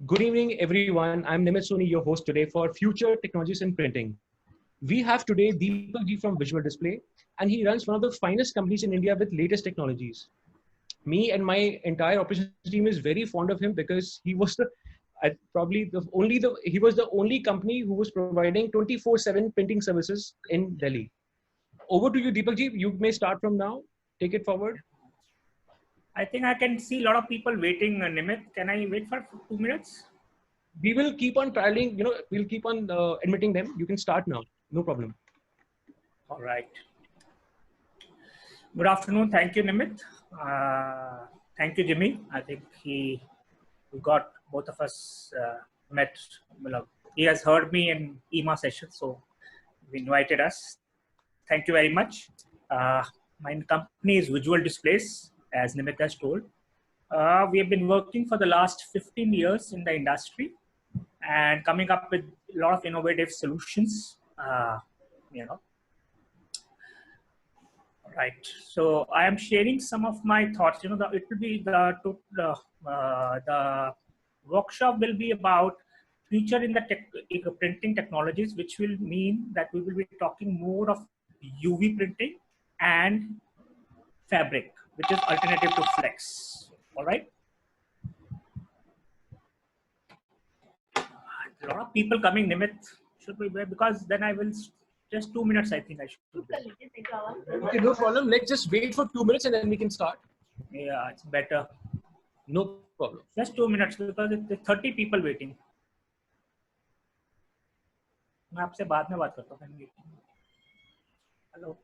Good evening, everyone. I'm Nimit Soni, your host today for Future Technologies in Printing. We have today Deepak Ji from Visual Display, and he runs one of the finest companies in India with latest technologies. Me and my entire operations team is very fond of him because he was he was the only company who was providing 24/7 printing services in Delhi. Over to you, Deepak Ji. You may start from now. Take it forward. I think I can see a lot of people waiting, Nimit. Can I wait for 2 minutes? We will keep on trialing, we'll keep on admitting them. You can start now. No problem. All right. Good afternoon. Thank you, Nimit. Thank you, Jimmy. I think we got both of us met. He has heard me in EMA session, so he invited us. Thank you very much. My company is Visual Displays, as Nimit has told. We have been working for the last 15 years in the industry and coming up with a lot of innovative solutions. Right. So I am sharing some of my thoughts. It will be the workshop will be about future in the printing technologies, which will mean that we will be talking more of UV printing and fabric, which is alternative to flex. All right. A lot of people coming, Nimit, should be there because then I will just 2 minutes. I think I should. Okay, no problem. Let's just wait for 2 minutes and then we can start. Yeah, it's better. No problem. Just 2 minutes because there's 30 people waiting. मैं आपसे बाद में बात करता हूँ. Hello.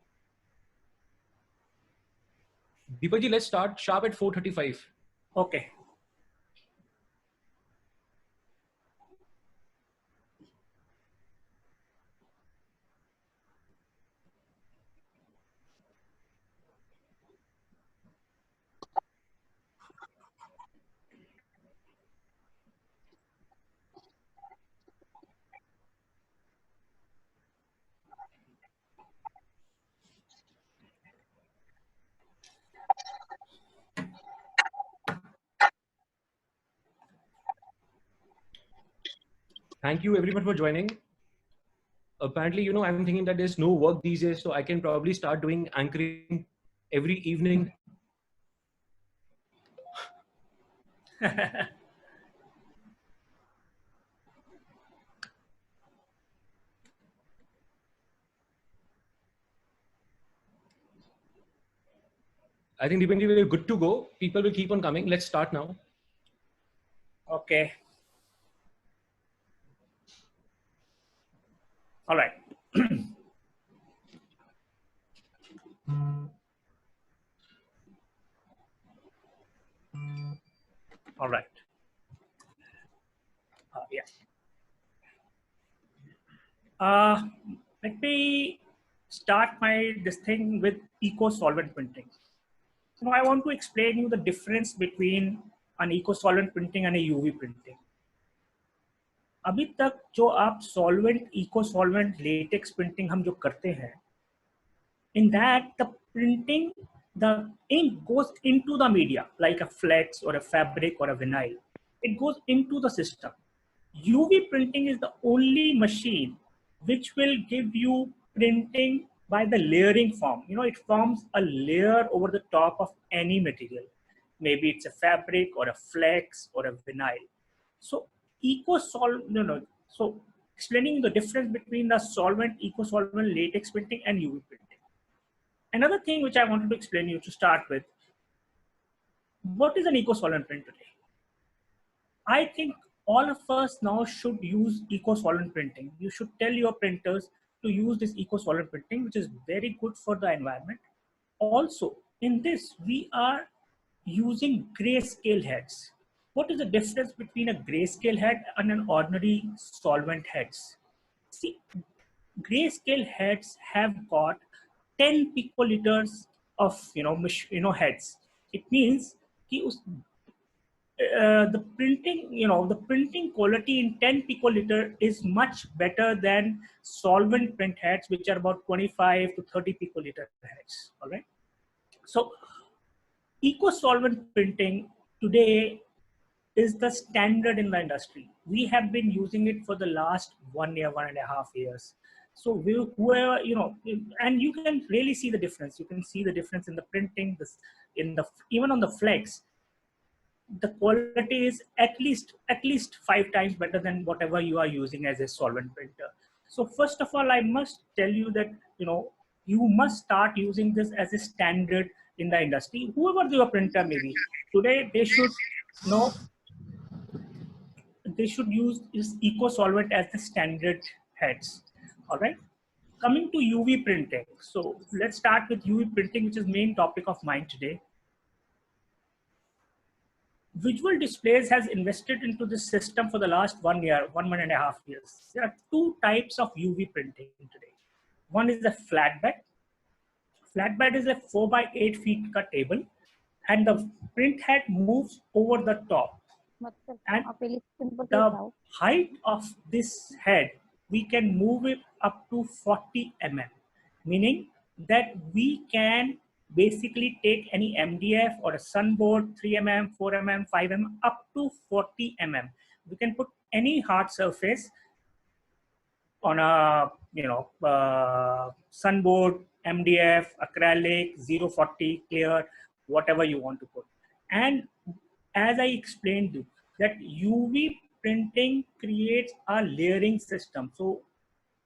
Deepak ji, let's start sharp at 4:35. Okay. Thank you everyone for joining. Apparently, I'm thinking that there's no work these days, so I can probably start doing anchoring every evening. I think Deepak ji, we're good to go. People will keep on coming. Let's start now. Okay. All right. All right. Yeah. Let me start this thing with eco-solvent printing. I want to explain you the difference between an eco-solvent printing and a UV printing. अभी तक जो आप solvent, eco-solvent, latex printing हम जो करते हैं, in that the printing, the ink goes into the media like a flex or a fabric or a vinyl. It goes into the system. UV printing is the only machine which will give you printing by the layering form. It forms a layer over the top of any material. Maybe it's a fabric or a flex or a vinyl. So So explaining the difference between the solvent, eco-solvent, latex printing and UV printing. Another thing which I wanted to explain you to start with, what is an eco-solvent print today? I think all of us now should use eco-solvent printing. You should tell your printers to use this eco-solvent printing, which is very good for the environment. Also, in this, we are using grayscale heads. What is the difference between a grayscale head and an ordinary solvent heads? See, grayscale heads have got 10 picoliters of heads. It means the printing quality in 10 picoliter is much better than solvent print heads, which are about 25 to 30 picoliter heads. All right. So eco-solvent printing today is the standard in the industry. We have been using it for the last 1 year, 1.5 years. So whoever, and you can really see the difference. You can see the difference in the printing, this in the even on the flex. The quality is at least 5 times better than whatever you are using as a solvent printer. So first of all, I must tell you that you must start using this as a standard in the industry. Whoever your printer may be, today know they should use is eco solvent as the standard heads. All right. Coming to UV printing. So let's start with UV printing, which is main topic of mine today. Visual Displays has invested into this system for the last 1 year, 1.5 years. There are two types of UV printing today. One is a flatbed. Flatbed is a 4 by 8 feet cut table, and the print head moves over the top. And the height of this head, we can move it up to 40 mm, meaning that we can basically take any MDF or a sunboard, 3 mm, 4 mm, 5 mm, up to 40 mm. We can put any hard surface on a sunboard, MDF, acrylic, 040, clear, whatever you want to put. And as I explained you, that UV printing creates a layering system. So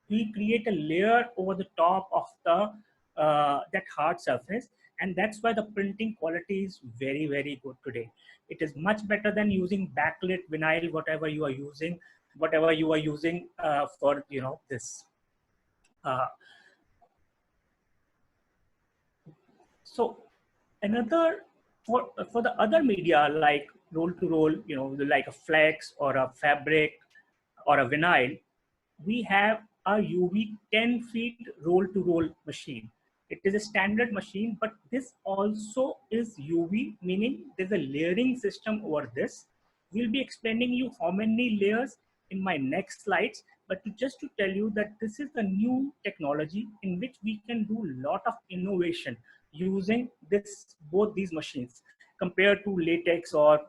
we create a layer over the top of the that hard surface, and that's why the printing quality is very, very good today. It is much better than using backlit vinyl, whatever you are using for this. So another for the other media like roll to roll, like a flex or a fabric or a vinyl, we have a UV 10 feet roll to roll machine. It is a standard machine, but this also is UV, meaning there's a layering system over this. We'll be explaining you how many layers in my next slides, but just to tell you that this is the new technology in which we can do a lot of innovation using both these machines compared to latex or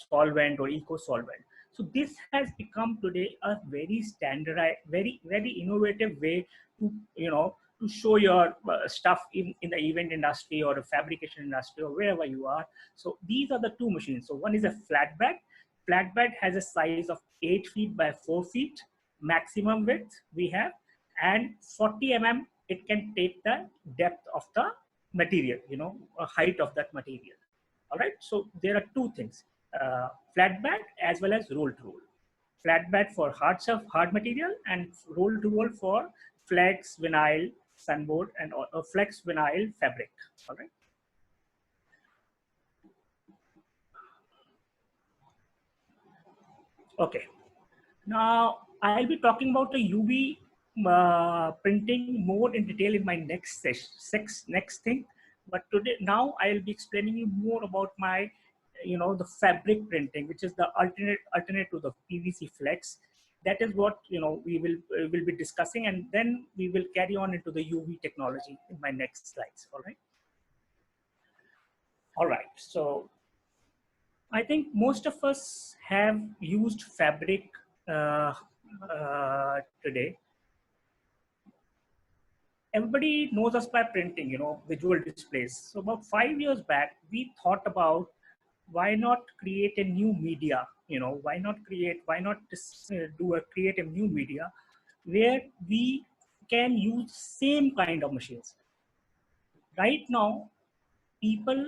solvent or eco solvent. So this has become today a very standardized, very, very innovative way to to show your stuff in the event industry or the fabrication industry or wherever you are. So these are the two machines. So one is a flatbed. Flatbed has a size of 8 feet by 4 feet maximum width we have, and 40 mm it can take the depth of the material, height of that material. All right. So there are two things. Flatbed as well as roll to roll. Flatbed for hard material, and roll to roll for flex, vinyl, sunboard, and flex vinyl fabric. All right. Okay. Now I'll be talking about the UV printing more in detail in my next next thing. But now I'll be explaining you more about my the fabric printing, which is the alternate to the PVC flex. That is what we will be discussing, and then we will carry on into the UV technology in my next slides. All right. So I think most of us have used fabric today. Everybody knows us by printing, Visual Displays. So about 5 years back, we thought about why not create a new media, why not create a new media where we can use same kind of machines. Right now, people,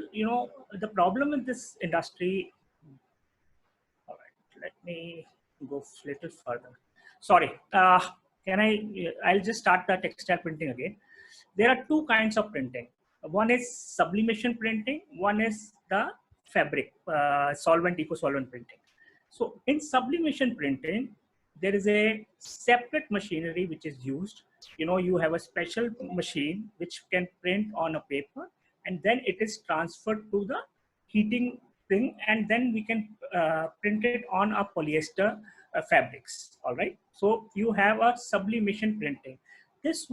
the problem in this industry. All right, let me go a little further. Sorry, I'll just start the textile printing again. There are two kinds of printing. One is sublimation printing, one is the fabric, solvent, eco-solvent printing. So in sublimation printing, there is a separate machinery which is used. You have a special machine which can print on a paper, and then it is transferred to the heating thing, and then we can print it on a polyester fabrics. All right. So you have a sublimation printing. This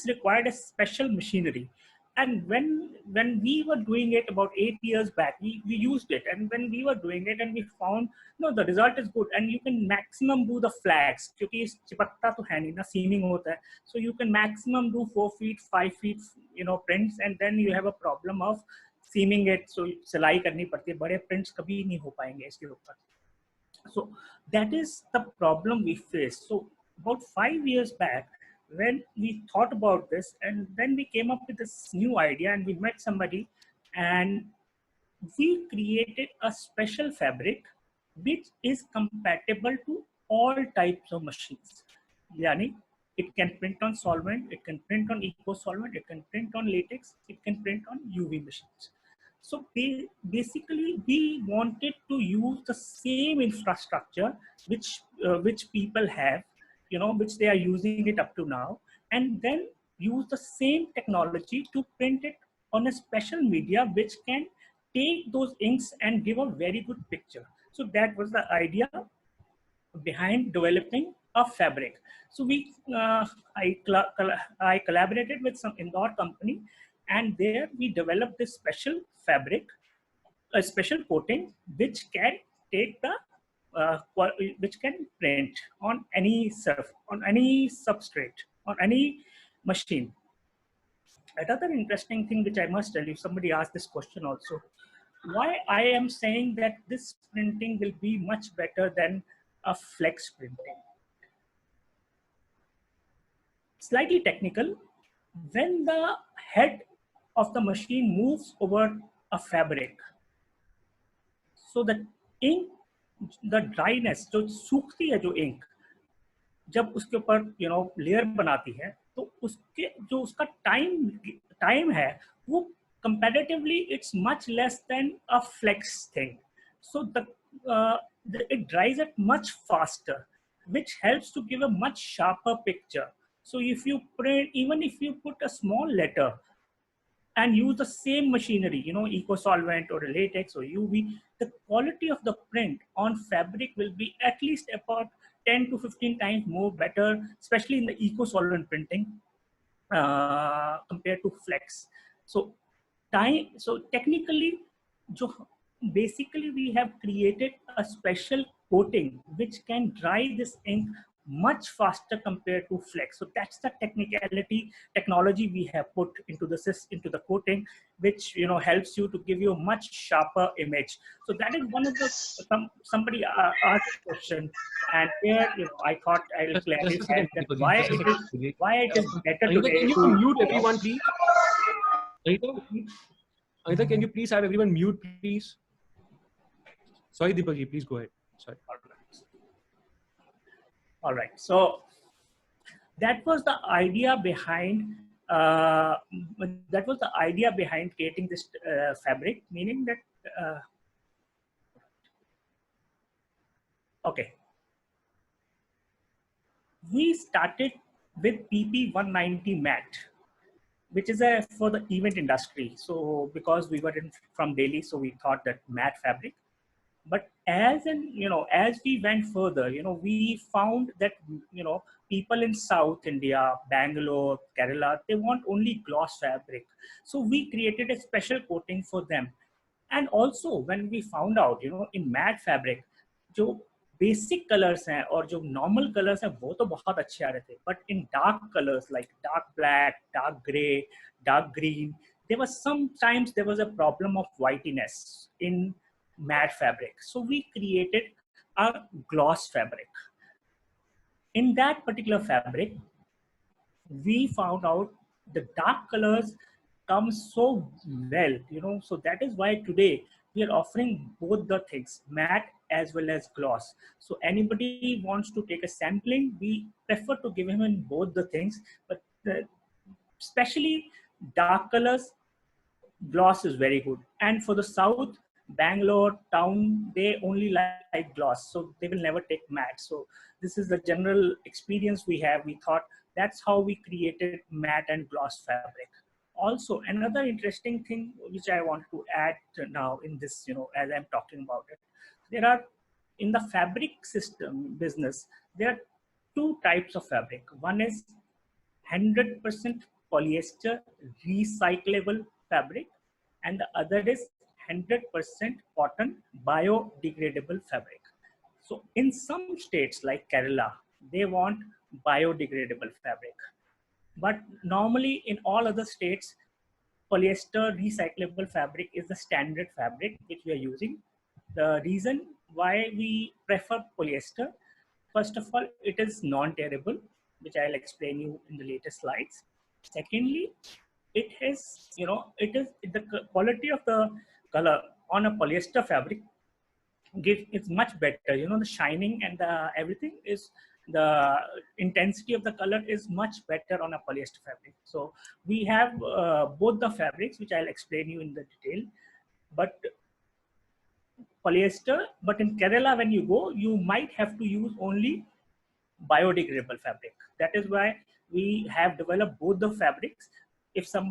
required a special machinery And when we were doing it about 8 years back, we used it, and when we were doing it and we found no, the result is good, and you can maximum do the flags क्योंकि चिपकता तो है नहीं ना, seaming होता है, so you can maximum do 4 feet 5 feet prints, and then you have a problem of seaming it, so सिलाई करनी पड़ती है, बड़े prints कभी नहीं हो पाएंगे इसके ऊपर. So that is the problem we face. So about 5 years back, when we thought about this, and then we came up with this new idea, and we met somebody, and we created a special fabric which is compatible to all types of machines. Yani, it can print on solvent, it can print on eco solvent, it can print on latex, it can print on UV machines. So basically, we wanted to use the same infrastructure which people have, which they are using it up to now, and then use the same technology to print it on a special media which can take those inks and give a very good picture. So that was the idea behind developing a fabric. So I collaborated with some Indore company, and there we developed this special fabric, a special coating which can take the which can print on any on any substrate, on any machine. Another interesting thing which I must tell you, somebody asked this question also, why I am saying that this printing will be much better than a flex printing. Slightly technical, when the head of the machine moves over a fabric, so the ink, the dryness, जो सूखती है जो ink, जब उसके ऊपर layer बनाती है, तो उसके जो उसका टाइम है वो comparatively it's much less than a flex thing. So it dries it much faster, which helps to give a much sharper picture. So if you print, even if you put a small letter and use the same machinery, eco solvent or latex or UV, the quality of the print on fabric will be at least about 10 to 15 times more better, especially in the eco solvent printing compared to flex. So technically, basically we have created a special coating which can dry this ink much faster compared to flex. So that's the technology we have put into the coating, which helps you to give you a much sharper image. So that is one of the somebody asked a question, and here I thought I will clarify that why it is better today. Can you mute everyone, please? Anita, can you please have everyone mute, please? Sorry, Deepak, please go ahead. Sorry. All right. So that was the idea behind creating this fabric, meaning that okay, we started with PP190 matte, which is for the event industry. So because we were from Delhi, so we thought that matte fabric. But as we went further, we found that people in South India, Bangalore, Kerala, they want only gloss fabric. So we created a special coating for them. And also when we found out, in matte fabric, जो basic colors हैं और जो normal colors हैं वो तो बहुत अच्छे आ रहे थे, but in dark colors like dark black, dark gray, dark green, there was a problem of whitiness in matte fabric. So we created a gloss fabric. In that particular fabric, we found out the dark colors come so well, so that is why today we are offering both the things, matte as well as gloss. So anybody wants to take a sampling, we prefer to give him in both the things, but especially dark colors, gloss is very good. And for the South, Bangalore town, they only like gloss, so they will never take matte. So this is the general experience we have. We thought that's how we created matte and gloss fabric. Also, another interesting thing which I want to add now in this, as I'm talking about it, there are, in the fabric system business, there are two types of fabric. One is 100% polyester recyclable fabric, and the other is 100% cotton biodegradable fabric. So in some states like Kerala, they want biodegradable fabric. But normally in all other states, polyester recyclable fabric is the standard fabric which we are using. The reason why we prefer polyester, first of all, it is non-tearable, which I'll explain you in the later slides. Secondly, it has, it is the quality of the color on a polyester fabric it's much better. The shining and the everything is, the intensity of the color is much better on a polyester fabric. So we have both the fabrics, which I'll explain you in the detail. But polyester, but in Kerala, when you go, you might have to use only biodegradable fabric. That is why we have developed both the fabrics. If some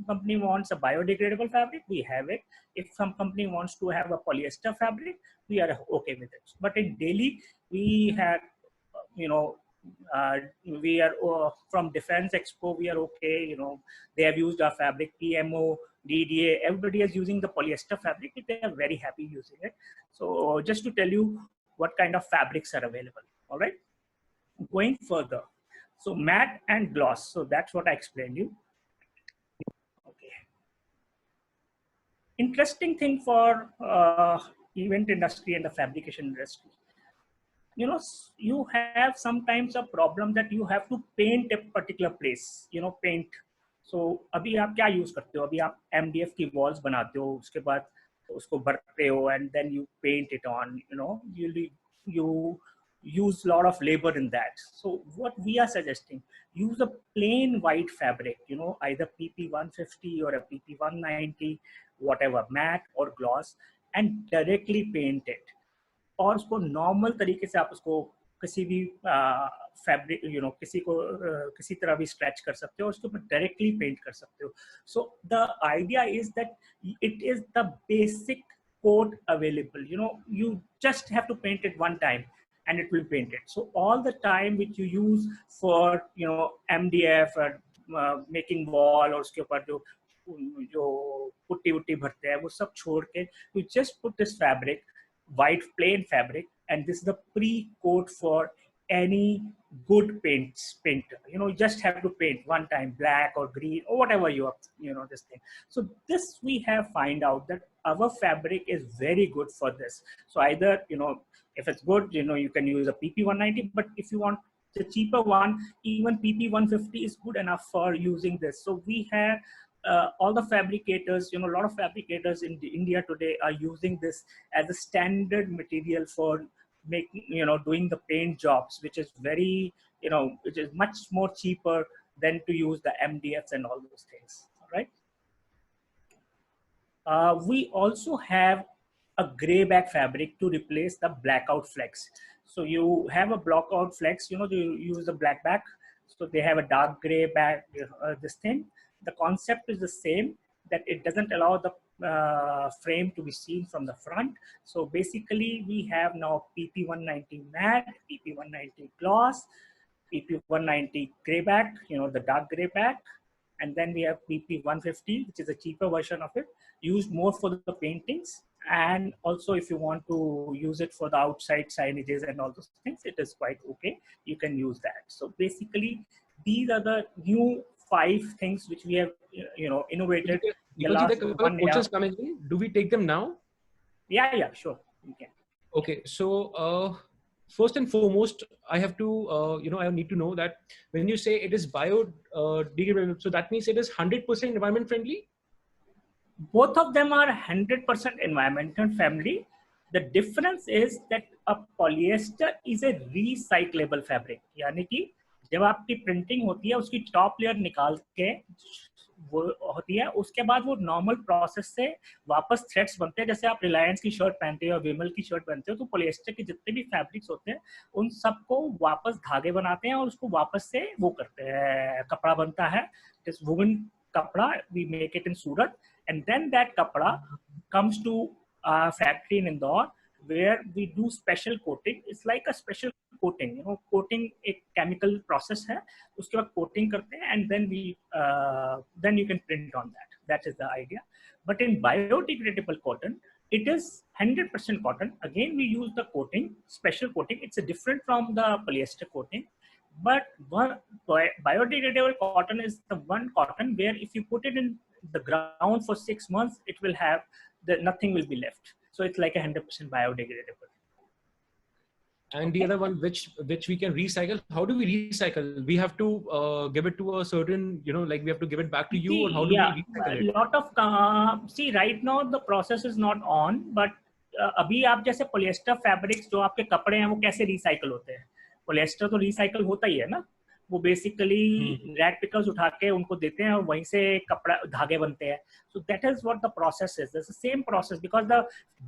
company wants a biodegradable fabric, we have it. If some company wants to have a polyester fabric, we are okay with it. But in Delhi, we had, we are from Defense Expo, we are okay. They have used our fabric, PMO, DDA, everybody is using the polyester fabric. They are very happy using it. So just to tell you what kind of fabrics are available. All right. Going further, so matte and gloss. So that's what I explained you. Okay. Interesting thing for event industry and the fabrication industry. You have sometimes a problem that you have to paint a particular place. Paint. So अभी आप क्या use करते हो? अभी आप MDF की walls बनाते हो, उसके बाद उसको भरते हो, and then you paint it on. You use a lot of labor in that. So what we are suggesting, use a plain white fabric, either PP 150 or a PP 190, whatever, matte or gloss, and directly paint it. और उसको normal तरीके से आप उसको किसी भी fabric किसी तरह भी स्ट्रेच कर सकते हो, उसके ऊपर डायरेक्टली पेंट कर सकते हो. So the idea is that it is the basic coat available. You just have to paint it one time and it will paint it. So all the time which you use for MDF or making wall और उसके ऊपर जो putty वुट्टी भरते हैं वो सब छोड़ के you just put this fabric, white plain fabric, and this is the pre-coat for any good painter. You just have to paint one time, black or green or whatever you have, this thing. So this we have find out that our fabric is very good for this. So either, if it's good, you can use a PP 190, but if you want the cheaper one, even PP 150 is good enough for using this. So we have all the fabricators, a lot of fabricators in India today are using this as a standard material for making, doing the paint jobs, which is very, which is much more cheaper than to use the MDFs and all those things. All right. We also have a gray back fabric to replace the blackout flex. So you have a blackout flex, you use the black back. So they have a dark gray back, this thing. The concept is the same, that it doesn't allow the frame to be seen from the front. So basically we have now PP 190 matte, PP 190 gloss, PP 190 gray back, the dark gray back. And then we have PP 150, which is a cheaper version of it, used more for the paintings. And also if you want to use it for the outside signages and all those things, it is quite okay. You can use that. So basically these are the new 5 things which we have, innovated. Questions coming in. Do we take them now? Yeah, sure. You can. Okay, so first and foremost, I have to, I need to know that when you say it is biodegradable, so that means it is 100% environment friendly? Both of them are 100% environmental friendly. The difference is that a polyester is a recyclable fabric. यानी कि जब आपकी printing होती है उसकी top layer निकाल के वो होती है, उसके बाद वो नॉर्मल प्रोसेस से वापस थ्रेड्स बनते हैं. जैसे आप रिलायंस की शर्ट पहनते हो या विमल की शर्ट पहनते हो, तो पॉलिएस्टर के जितने भी फैब्रिक्स होते हैं उन सबको वापस धागे बनाते हैं और उसको वापस से वो करते हैं, कपड़ा बनता है. दिस वुलन कपड़ा we make it in Surat, and then that kapda comes to our factory in Indore, where we do special coating. It's like a special coating, coating एक केमिकल प्रोसेस है, उसके बाद कोटिंग करते हैं and then you can print on that is the idea. But in biodegradable cotton, it is 100% cotton. Again, we use the coating, special coating. It's different from the polyester coating. But biodegradable cotton is the one cotton where if you put it in the ground for 6 months, it will have nothing will be left. So it's like 100% biodegradable. And the other one, which we can recycle. How do we recycle? We have to give it to a certain, like we have to give it back to you, or how do we recycle it? Lot of see, right now the process is not on, but अभी आप जैसे polyester fabrics जो आपके कपड़े हैं वो कैसे recycle होते हैं? पोलिएस्टर तो रिसाइकल होता ही है ना, वो बेसिकली रैग पिकर्स उठा के उनको देते हैं और वहीं से कपड़ा धागे बनते हैं. So that is what the process is. It's the same process because the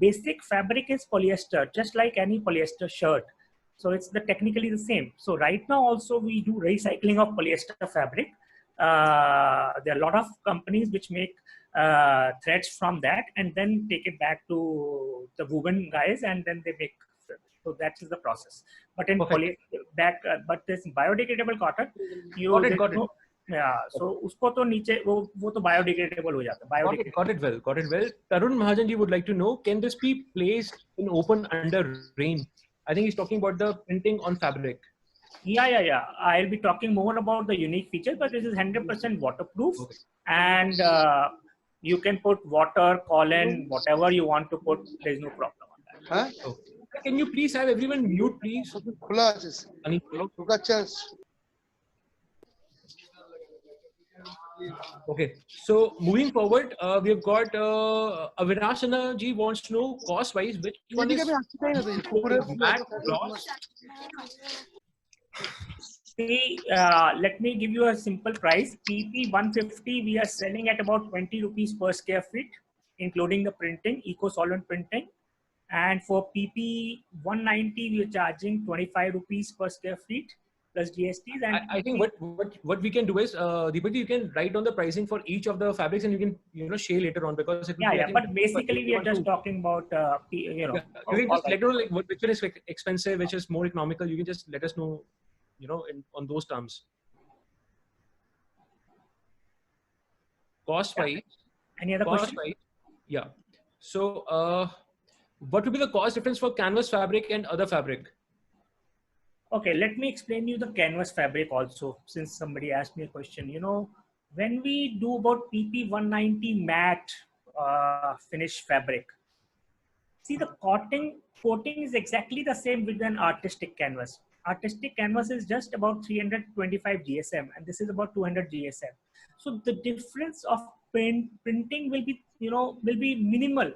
basic fabric is polyester, just like any polyester shirt. So it's technically the same. So right now also we do recycling of polyester fabric. There are a lot of companies which make threads from that and then take it back to the woven guys and then they make. So that is the process. But in but this biodegradable cotton, got it. Yeah, so उसको तो नीचे वो तो biodegradable हो जाता है. Got it well. Tarun Mahajan ji would like to know, can this be placed in open under rain? I think he's talking about the printing on fabric. Yeah. I'll be talking more about the unique features, but this is 100% waterproof, and you can put water, colon, whatever you want to put. There's no problem on that. Huh? Okay. Can you please have everyone mute, please? Okay, so moving forward, we have got Avinashana ji wants to know cost wise which one is matte gloss. See, let me give you a simple price. PP 150 we are selling at about 20 rupees per square feet, including the printing, eco solvent printing. And for PP 190 we are charging 25 rupees per square feet plus GSTs. And I think what we can do is, Deepak, you can write down the pricing for each of the fabrics and you can share later on, because it will be, but basically we are just talking about you can just let know like which one is expensive, which is more economical. You can just let us know, on those terms. Cost wise. Any other question? Yeah. So what would be the cost difference for canvas fabric and other fabric? Okay, let me explain you the canvas fabric also, since somebody asked me a question. When we do about PP 190 matte finish fabric, see the coating is exactly the same with an artistic canvas. Artistic canvas is just about 325 GSM and this is about 200 GSM. So the difference of printing will be, will be minimal.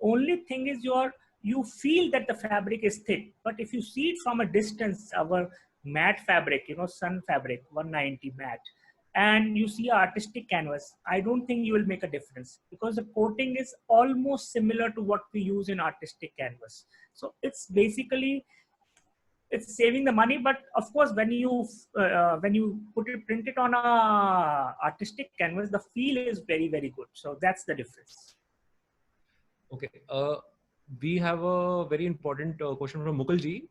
Only thing is you feel that the fabric is thick, but if you see it from a distance, our matte fabric, sun fabric 190 matte, and you see artistic canvas, I don't think you will make a difference because the coating is almost similar to what we use in artistic canvas. So it's basically, it's saving the money, but of course when you print it on a artistic canvas, the feel is very, very good. So that's the difference. Okay. We have a very important question from Mukul-ji.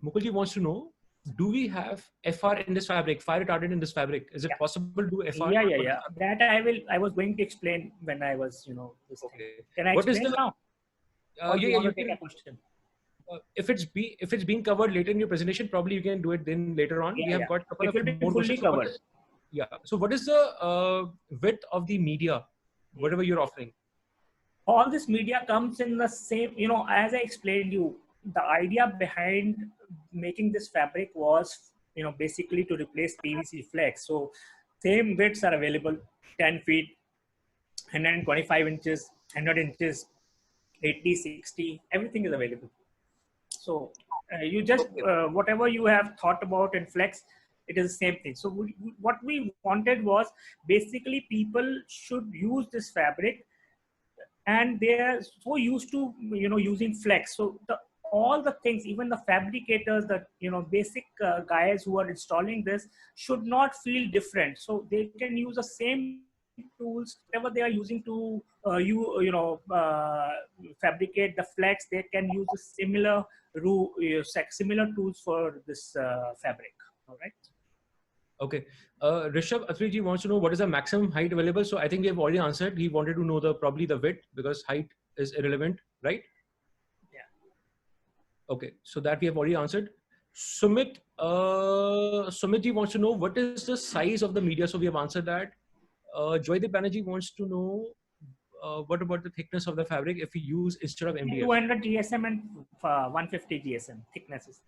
Mukul-ji wants to know, do we have FR in this fabric, fire retardant in this fabric? Is it possible to do FR? Yeah. That I was going to explain when I was, this thing. Can I explain now? You can take a question. If it's being covered later in your presentation, probably you can do it then later on. We have got a couple of more fully covered. So what is the width of the media, whatever you're offering? All this media comes in the same, as I explained you, the idea behind making this fabric was, basically to replace PVC flex. So same widths are available, 10 feet, 125 inches, 100 inches, 80, 60, everything is available. So you just, whatever you have thought about in flex, it is the same thing. So what we wanted was basically people should use this fabric, and they are so used to using flex. So all the things, even the fabricators, the basic guys who are installing this should not feel different. So they can use the same tools, whatever they are using to fabricate the flex, they can use the similar tools for this fabric. All right. Okay. Rishabh Athriji wants to know what is the maximum height available. So I think we have already answered. He wanted to know probably the width because height is irrelevant, right? Yeah. Okay. So that we have already answered. Sumitji wants to know what is the size of the media. So we have answered that. Joydeep Banerjee wants to know what about the thickness of the fabric if we use instead of MDF? 200 GSM and 150 GSM thicknesses.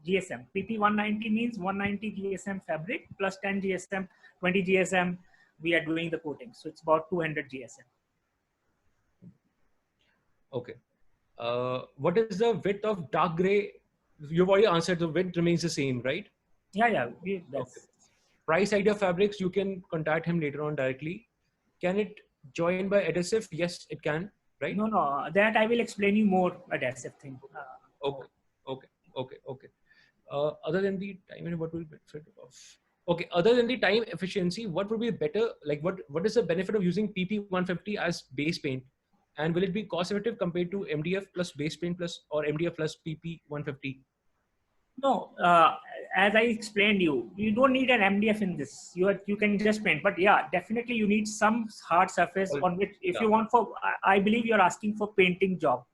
GSM. PP 190 means 190 GSM fabric plus 10 GSM, 20 GSM. We are doing the coating. So it's about 200 GSM. Okay. What is the width of dark gray? You've already answered. The width remains the same, right? Yeah. Okay. Price Idea Fabrics, you can contact him later on directly. Can it join by adhesive? Yes, it can, right? No. That I will explain you more adhesive thing. Okay. Other than the time, what will benefit of? Okay. Other than the time efficiency, what would be better? Like what is the benefit of using PP 150 as base paint? And will it be cost effective compared to MDF plus base paint plus or MDF plus PP 150? No, as I explained you don't need an MDF in this. You can just paint, but yeah, definitely you need some hard surface on which if you want for. I believe you're asking for painting job.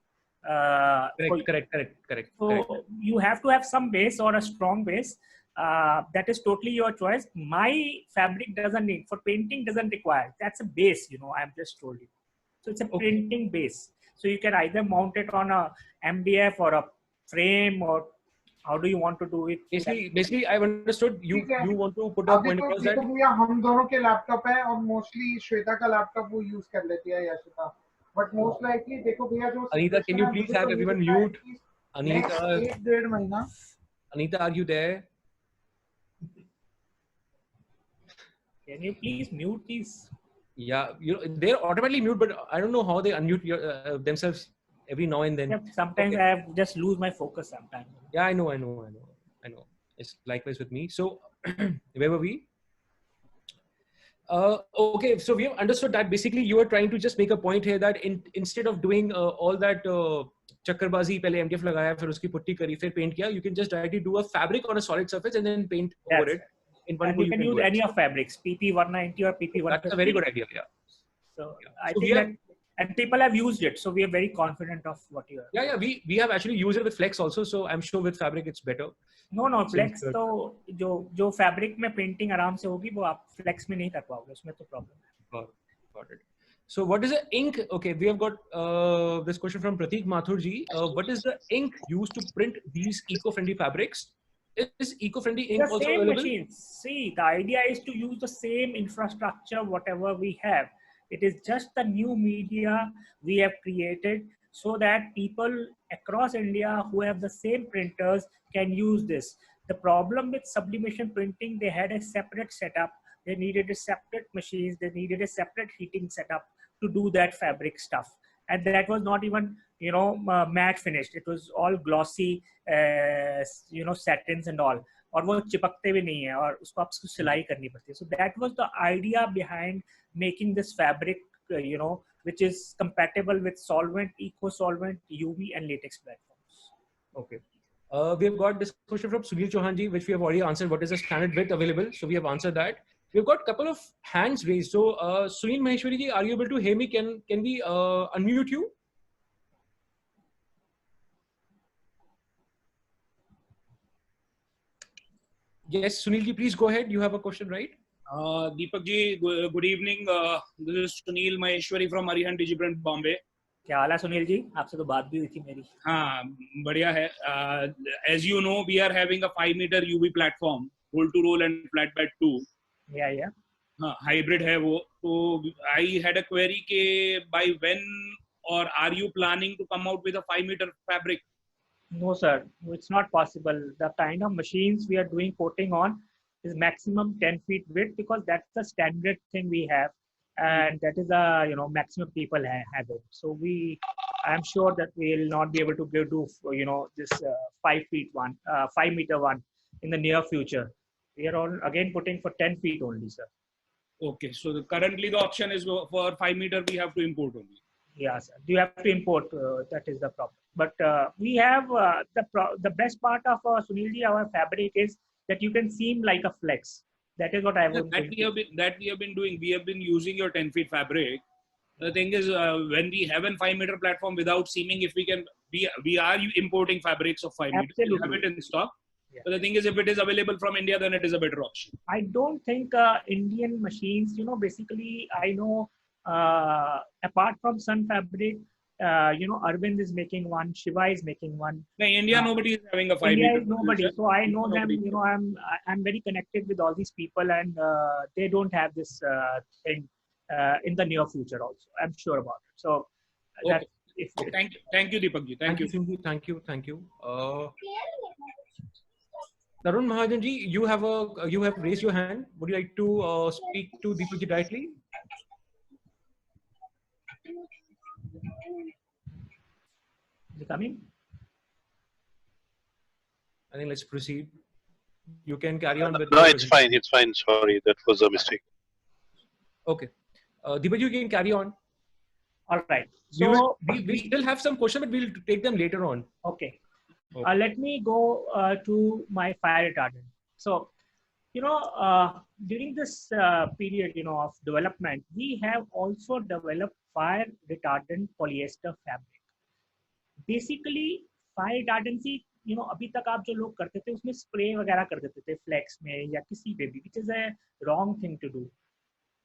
Correct. So you have to have some base or a strong base. That is totally your choice. My fabric doesn't need for painting doesn't require. That's a base. I've just told you. So it's a printing base. So you can either mount it on a MDF or a frame or. How do you want to do it? Basically, I've understood. You want to put a point across that. भैया हम दोनों के laptop है और mostly Shweta का laptop वो use कर लेती है यशिता. But most likely देखो भैया जो. Anita, can you please have everyone mute? Anita. 1.5 महीना. Anita, are you there? Can you please mute these? Yeah, they're automatically mute, but I don't know how they unmute themselves every now and then. Yeah, sometimes I have just lose my focus sometimes. Yeah, I know. It's likewise with me. So where were we? Okay, so we have understood that basically you are trying to just make a point here that instead of doing all that chakkarbazi, pehle MDF lagaya, फिर उसकी putty करी, फिर paint किया, you can just directly do a fabric on a solid surface and then paint over it. And you can use any of fabrics, PP 190 or PP 150. That's a very good idea. Yeah. So I think that. And people have used it, so we are very confident of what you are. Yeah. We have actually used it with flex also, so I'm sure with fabric it's better. No, flex तो जो fabric में painting आराम से होगी वो आप flex में नहीं कर पाओगे, उसमें तो problem है. Got it. So what is the ink? Okay, we have got this question from Pratik Mathur ji. What is the ink used to print these eco-friendly fabrics? Is eco-friendly ink also available? The same machines. See, the idea is to use the same infrastructure, whatever we have. It is just the new media we have created so that people across India who have the same printers can use this. The problem with sublimation printing, they had a separate setup. They needed a separate machines. They needed a separate heating setup to do that fabric stuff. And that was not even, matte finished. It was all glossy, satins and all. और वो चिपकते भी नहीं है और उसको आपको सिलाई करनी पड़ती है. So that was the idea behind making this fabric, which is compatible with solvent, eco-solvent, UV and latex platforms. Okay. We have got this question from Sunil Chauhan ji, which we have already answered. What is the standard width available? So we have answered that. We've got a couple of hands raised. So Sunil Maheshwari ji, are you able to hear me? Can we unmute you? Yes, Sunil ji, please go ahead. You have a question, right? Deepak ji, good evening. This is Sunil Maheshwari from Arihant Digiprint, Bombay. क्या हाल है सुनील जी? आपसे तो बात भी हुई थी मेरी. हाँ, बढ़िया है. As you know, we are having a 5-meter UV platform, roll to roll and flat bed too. Yeah. हाँ, hybrid है वो. So I had a query के by when or are you planning to come out with a 5-meter fabric? No, sir. It's not possible. The kind of machines we are doing coating on is maximum 10 feet width because that's the standard thing we have. And that is a, maximum people have it. So I'm sure that we will not be able to do, this 5 meter one in the near future. We are all again putting for 10 feet only, sir. Okay, so currently the option is for 5 meter we have to import only. Yeah, sir. You have to import. That is the problem. But we have the best part of Sunilji, our fabric is that you can seem like a flex. That is what I Yeah, want. that we have been doing. We have been using your 10 feet fabric. The thing is, when we have a 5 meter platform without seaming, if we can, we are importing fabrics of 5 meters. We have it in stock. Yeah. But the thing is, if it is available from India, then it is a better option. I don't think Indian machines, basically I know apart from Sun Fabric, Arvind is making one, Shiva is making one. No, India, nobody is having a 5 India meter. is nobody. So I know them, Nobody. I'm very connected with all these people and they don't have this thing in the near future also. I'm sure about it. So Okay. Thank you, Deepak ji. Thank you. Thank you. Tarun Mahajan ji, you have raised your hand. Would you like to speak to Deepak ji directly? Is he coming? I think let's proceed. You can carry on with. No, it's fine. It's fine. Sorry, that was a mistake. Okay, Deepak ji, you can carry on. All right. So we still have some questions, but we'll take them later on. Okay. Let me go to my fire retardant. So, during this period, of development, we have also developed fire retardant polyester fabric. Basically, fire retardancy, अभी तक आप जो लोग करते थे उसमें spray वगैरह कर देते थे फ्लेक्स में या किसी पे भी, which is a wrong thing to do.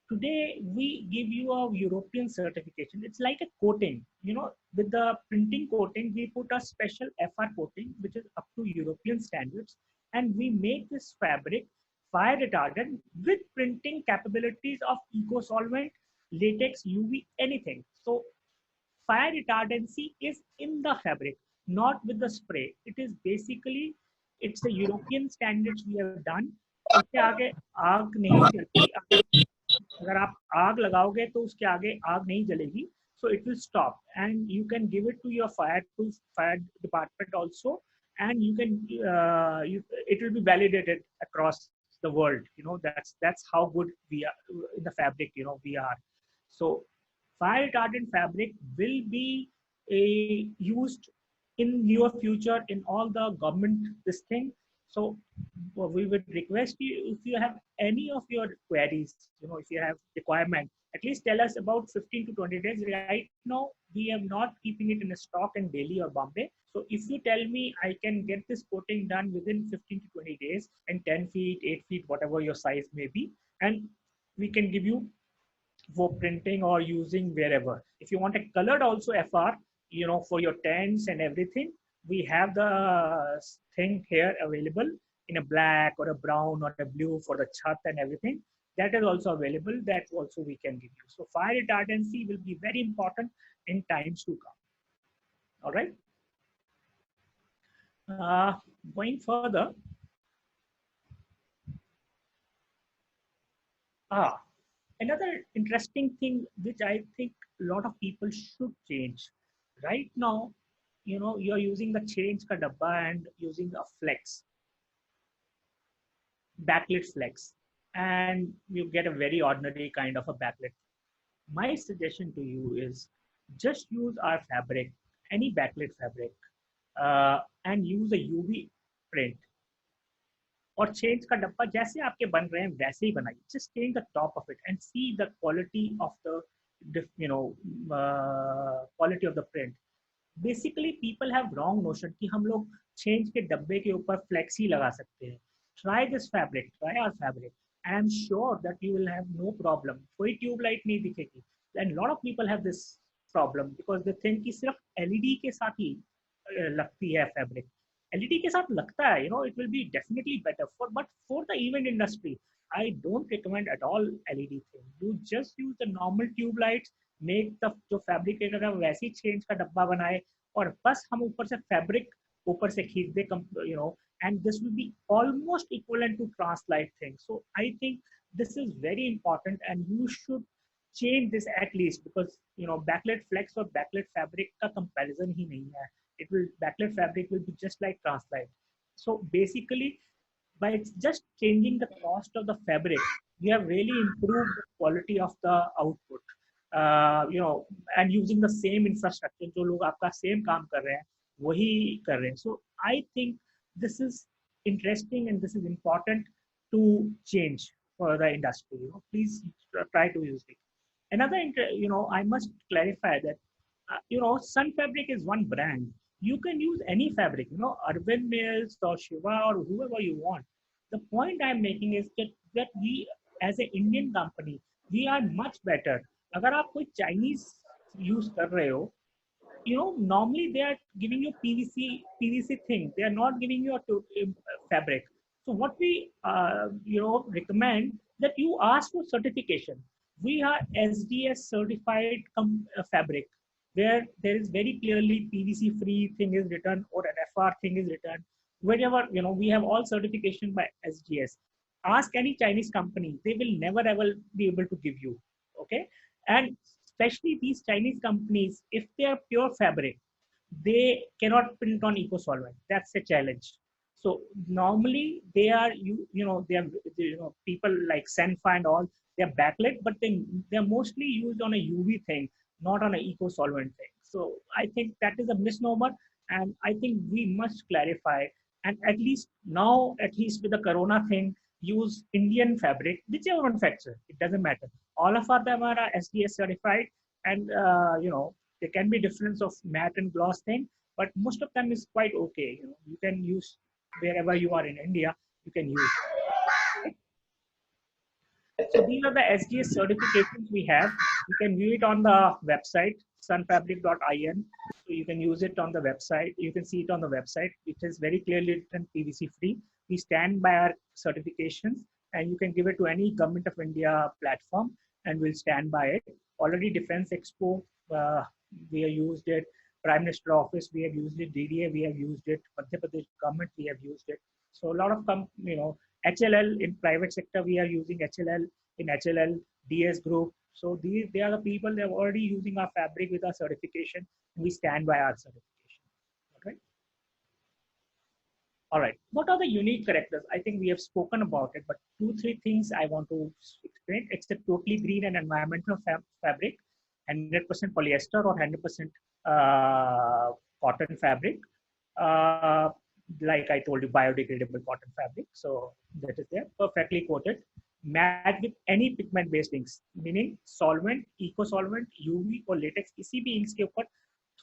Today, we give you a European certification. It's like a coating, with the printing coating, we put a special FR coating, which is up to European standards. And we make this fabric fire retardant with printing capabilities of eco-solvent, latex, UV, anything. So fire retardancy is in the fabric, not with the spray. It is basically, it's the European standards we have done. उसके आगे आग नहीं चलती. अगर आप आग लगाओगे तो उसके आगे आग नहीं जलेगी, so it will stop and you can give it to your fire department also, and you can it will be validated across the world. That's how good we are in the fabric. We are. So fire retardant fabric will be used in near future in all the government this thing. So we would request you, if you have any of your queries, if you have requirement, at least tell us about 15 to 20 days. Right now, we are not keeping it in a stock in Delhi or Bombay. So if you tell me I can get this coating done within 15 to 20 days and 10 feet, 8 feet, whatever your size may be, and we can give you for printing or using wherever. If you want a colored also FR, for your tents and everything, we have the thing here available in a black or a brown or a blue for the chat and everything. That is also available. That also we can give you. So fire retardancy will be very important in times to come. All right. Going further. Another interesting thing which I think a lot of people should change. Right now, you're using the change ka dabba and using a flex, backlit flex, and you get a very ordinary kind of a backlit. My suggestion to you is just use our fabric, any backlit fabric, and use a UV print. और change का डब्बा जैसे आपके बन रहे हैं वैसे ही बनाइए. Just change the top of it and see the quality of the quality of the print. Basically people have wrong notion कि हम लोग चेंज के डब्बे के ऊपर फ्लेक्स ही लगा सकते हैं. Try this fabric, try our fabric. I am sure that you will have no problem. कोई ट्यूब लाइट नहीं दिखेगी. And lot of people have this problem because they think कि सिर्फ LED के साथ ही लगती है फैब्रिक. LED के साथ लगता है, it will be definitely better but for the event industry, I don't recommend at all LED thing. You just use the normal tube lights, make the जो fabricator है वैसे ही change का डब्बा बनाए और बस हम ऊपर से fabric ऊपर से खींच दे, and this will be almost equivalent to Trans-Light thing. So I think this is very important and you should change this at least because backlit flex और backlit fabric का comparison ही नहीं है. Backlit fabric will be just like Trans-Light. So basically by just changing the cost of the fabric, we have really improved the quality of the output. You know, and using the same infrastructure, जो लोग आपका same काम कर रहे हैं, वही कर रहे हैं. So I think this is interesting and this is important to change for the industry. You know, please try to use it. Another, you know, I must clarify that, you know, Sun Fabric is one brand. You can use any fabric, you know, Urban Mills or Shiva or whoever you want. The point I'm making is that we, as an Indian company, we are much better. अगर आप कोई Chinese use कर रहे हो, you know, normally they are giving you PVC thing. They are not giving you a fabric. So what we, you know, recommend that you ask for certification. We are SDS certified fabric, where there is very clearly PVC free thing is written or an FR thing is written. Wherever, you know, we have all certification by SDS. Ask any Chinese company, they will never ever be able to give you. Okay, and especially these Chinese companies, if they are pure fabric, they cannot print on eco solvent. That's a challenge. So normally they are you know they are, you know, people like Senfa and all, they are backlit, but they're mostly used on a UV thing, not on an eco solvent thing. So I think that is a misnomer, and I think we must clarify. And at least now, at least with the Corona thing, use Indian fabric, whichever manufacturer, it doesn't matter. All of them are SDS certified, and you know, there can be difference of matte and gloss thing, but most of them is quite okay. You know, you can use wherever you are in India, you can use. So these are the SDS certifications we have. You can view it on the website, sunfabric.in. So you can use it on the website. You can see it on the website. It is very clearly written PVC free. We stand by our certifications, and you can give it to any Government of India platform, and we'll stand by it. Already Defense Expo, we have used it. Prime Minister Office, we have used it. DDA, we have used it. Madhya Pradesh government, we have used it. So a lot of, you know, HLL in private sector, we are using HLL in HLL, DS Group. So they are the people, they are already using our fabric with our certification. We stand by our certification. Okay. All right. What are the unique characters? I think we have spoken about it, but 2-3 things I want to explain. It's a totally green and environmental fabric, 100% polyester or 100% cotton fabric. Like I told you, biodegradable cotton fabric. So that is there, perfectly coated, matte with any pigment based inks, meaning solvent, eco solvent, UV और latex, किसी भी inks के ऊपर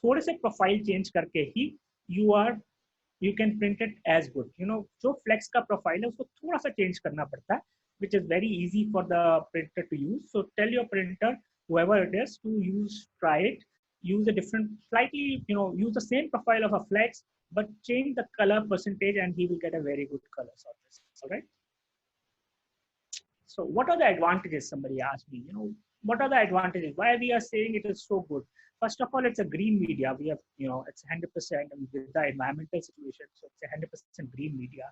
थोड़े से profile change करके ही you can print it as good. You know, जो flex का profile है उसको थोड़ा सा change करना पड़ता है, which is very easy for the printer to use. So tell your printer, whoever it is, to try it, use a different, slightly, you know, use the same profile of a flex, but change the color percentage and he will get a very good color surface. All right. So what are the advantages? Somebody asked me, you know, what are the advantages? Why we are saying it is so good? First of all, it's a green media. We have, you know, it's 100% with the environmental situation. So it's a 100% green media.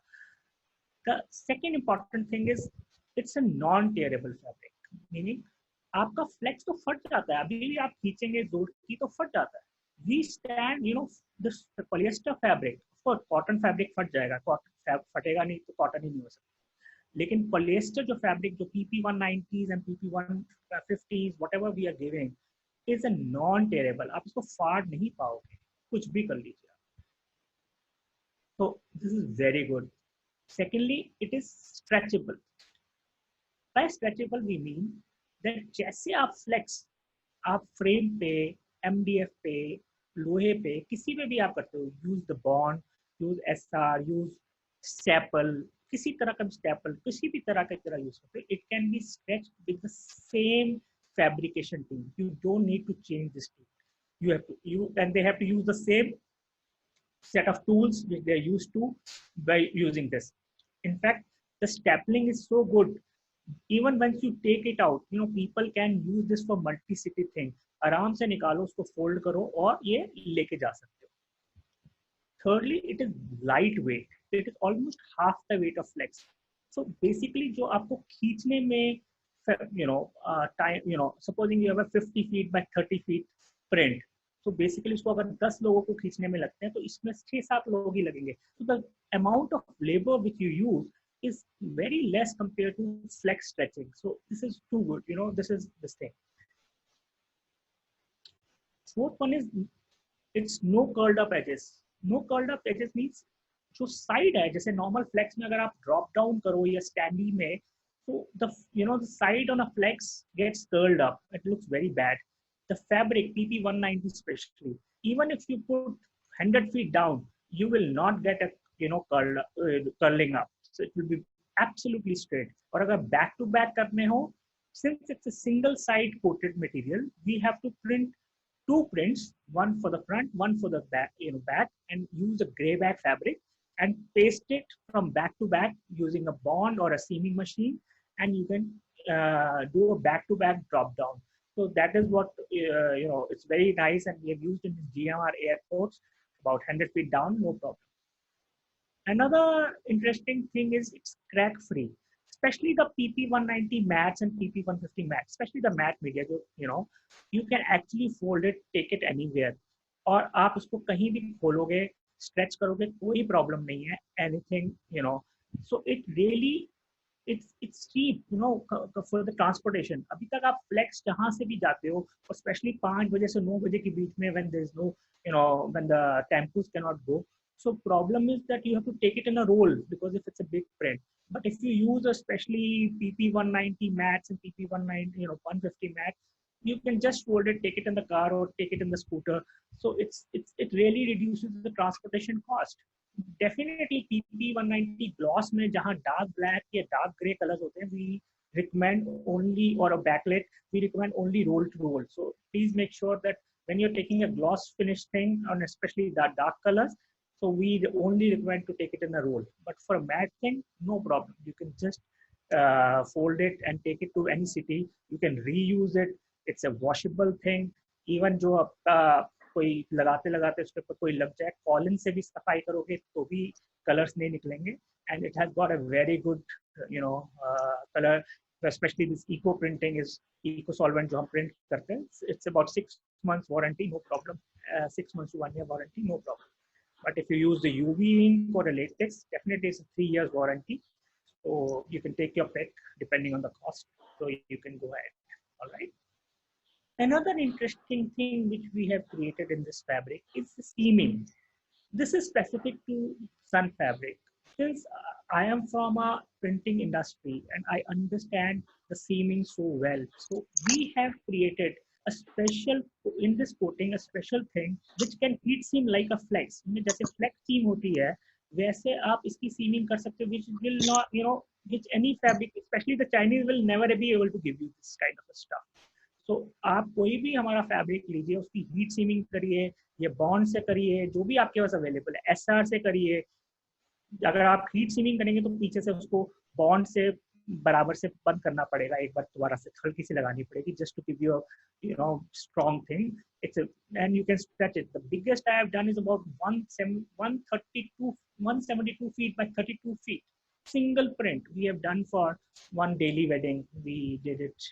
The second important thing is it's a non-tearable fabric, meaning आपका flex तो फट जाता है, अभी भी आप खींचेंगे जोड़ की तो फट जाता है. We stand, you know, this polyester fabric, of course, cotton fabric फट जाएगा, cotton फटेगा नहीं तो cotton ही नहीं हो सकता. लेकिन polyester जो fabric जो PP190s and PP150s, whatever we are giving, is a non-tearable. आप इसको फाड़ नहीं पाओगे, कुछ भी कर लीजिए. So this is very good. Secondly, it is stretchable. By stretchable we mean that जैसे आप flex, आप frame पे, MDF पे, लोहे पे, किसी पे भी आप करते हो, use the bond, use SR, use staple, किसी तरह का staple, किसी भी तरह का use करते हो, it can be stretched with the same fabrication tool. You don't need to change this tool. And they have to use the same set of tools which they are used to by using this. In fact, the stapling is so good. Even once you take it out, you know, people can use this for multi-city thing. आराम से निकालो, उसको fold करो और ये लेके जा सकते हो. Thirdly, it is lightweight. It is almost half the weight of flex. So basically, जो आपको खींचने में, you know, time, you know, supposing you have a 50 feet by 30 feet print. So basically, इसको अगर 10 लोगों को खींचने में लगते हैं, तो इसमें 6-7 लोग ही लगेंगे. So the amount of labor which you use is very less compared to flex stretching. So this is too good. This is this thing. Fourth one is it's no curled up edges. No curled up edges means जो side है, जैसे normal flex में अगर आप drop down करो या standi में, तो the side on a flex gets curled up. It looks very bad. The fabric PP190 especially, even if you put 100 feet down, you will not get a curling up. So it will be absolutely straight. और अगर back to back करने हो, since it's a single side coated material, we have to print two prints, one for the front, one for the back, back, and use a gray back fabric and paste it from back to back using a bond or a seaming machine, and you can do a back to back drop down. So that is what it's very nice, and we have used in GMR airports about 100 feet down, no problem. Another interesting thing is it's crack free, especially the PP190 mats and PP150 mats, especially the matte media. You can actually fold it, take it anywhere, और आप उसको कहीं भी खोलोगे, stretch करोगे, कोई problem नहीं है, anything, So it really, it's cheap, for the transportation. अभी तक आप flex जहाँ से भी जाते हो, especially 5 बजे से 9 बजे के बीच में, when there's no, when the tempos cannot go. So problem is that you have to take it in a roll because if it's a big print. But if you use especially PP190 mats and PP190, 150 mats, you can just fold it, take it in the car or take it in the scooter. So it really reduces the transportation cost. Definitely PP190 gloss में जहाँ dark black या dark gray colors होते हैं, we recommend only, or a backlit, we recommend only roll to roll. So please make sure that when you're taking a gloss finish thing, and especially that dark colors, so we only recommend to take it in a roll. But for a matte thing, no problem. You can just fold it and take it to any city. You can reuse it. It's a washable thing. Even जो कोई लगाते लगाते उसके ऊपर कोई लग जाए, Colin से भी सफाई करोगे तो भी कलर्स नहीं निकलेंगे. And it has got a very good, color. Especially this eco printing is eco solvent जो हम print करते हैं. It's about 6 months warranty, no problem. 6 months to 1 year warranty, no problem. But if you use the UV ink or a latex, definitely it's a 3 years warranty. So you can take your pick depending on the cost. So you can go ahead. All right. Another interesting thing which we have created in this fabric is the seaming. This is specific to sun fabric. Since I am from a printing industry and I understand the seaming so well, so we have created a special, in this coating, a special thing which can heat seam like a flex. जैसे flex seam होती है, वैसे आप इसकी seaming कर सकते हो, which will not, which any fabric, especially the Chinese, will never be able to give you this kind of stuff. So आप कोई भी हमारा फैब्रिक लीजिए, उसकी हीट सीमिंग करिए, ये बॉन्ड से करिए, जो भी आपके पास अवेलेबल है, SR से करिए. अगर आप हीट सीमिंग करेंगे तो पीछे से उसको बॉन्ड से बराबर से बंद करना पड़ेगा, एक बार दोबारा से हल्की सी लगानी पड़ेगी, just to give you a strong thing. And you can stretch it. The biggest I have done is about 172 feet by 32 feet. Single print we have done for one daily wedding. We did it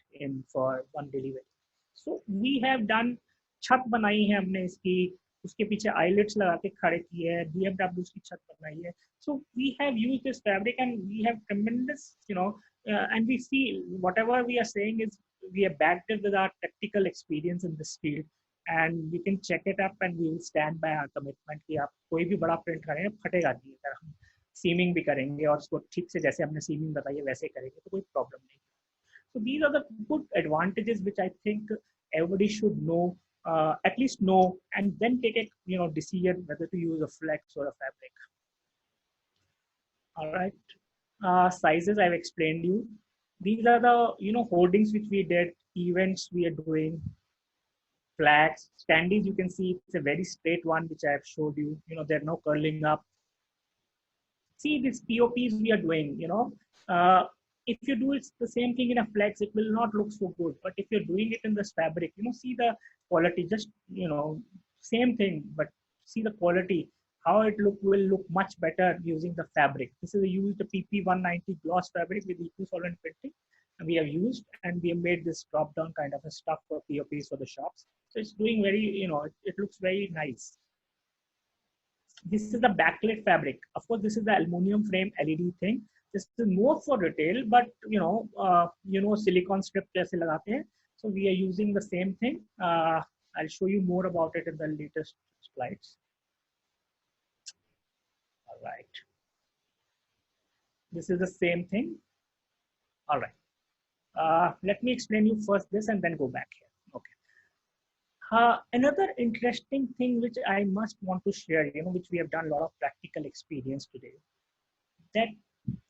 for one daily wedding. So we have done, छत बनाई है हमने इसकी, उसके पीछे IELTS लगा के खड़े किए हैं, BMW की छत बनाई है. So we have used this fabric and we have tremendous, and we see whatever we are saying is we are backed it with our practical experience in this field, and we can check it up and we will stand by our commitment कि आप कोई भी बड़ा print करें फटेगा नहीं, अगर हम seeming भी करेंगे और उसको ठीक से जैसे हमने सीमिंग बताई है वैसे करेंगे तो कोई प्रॉब्लम नहीं. So these are the good advantages which I think everybody should know, at least know, and then take a decision whether to use a flex or a fabric. All right, sizes I've explained you. These are the holdings which we did, events we are doing, flags, standees. You can see it's a very straight one which I have showed you. They're no curling up. See these POPs we are doing, if you do it the same thing in a flex, it will not look so good. But if you're doing it in this fabric, see the quality, just, same thing, but see the quality, how it will look much better using the fabric. This is used the PP190 gloss fabric with eco solvent printing. And we have used, and we have made this drop down kind of a stuff for POPs for the shops. So it's doing very, it looks very nice. This is the backlit fabric. Of course, this is the aluminum frame LED thing. This is more for retail, but silicon strip जैसे लगाते हैं. So we are using the same thing. I'll show you more about it in the latest slides. All right. This is the same thing. All right. Let me explain you first this and then go back here. Okay. Another interesting thing which I must want to share, which we have done a lot of practical experience today, that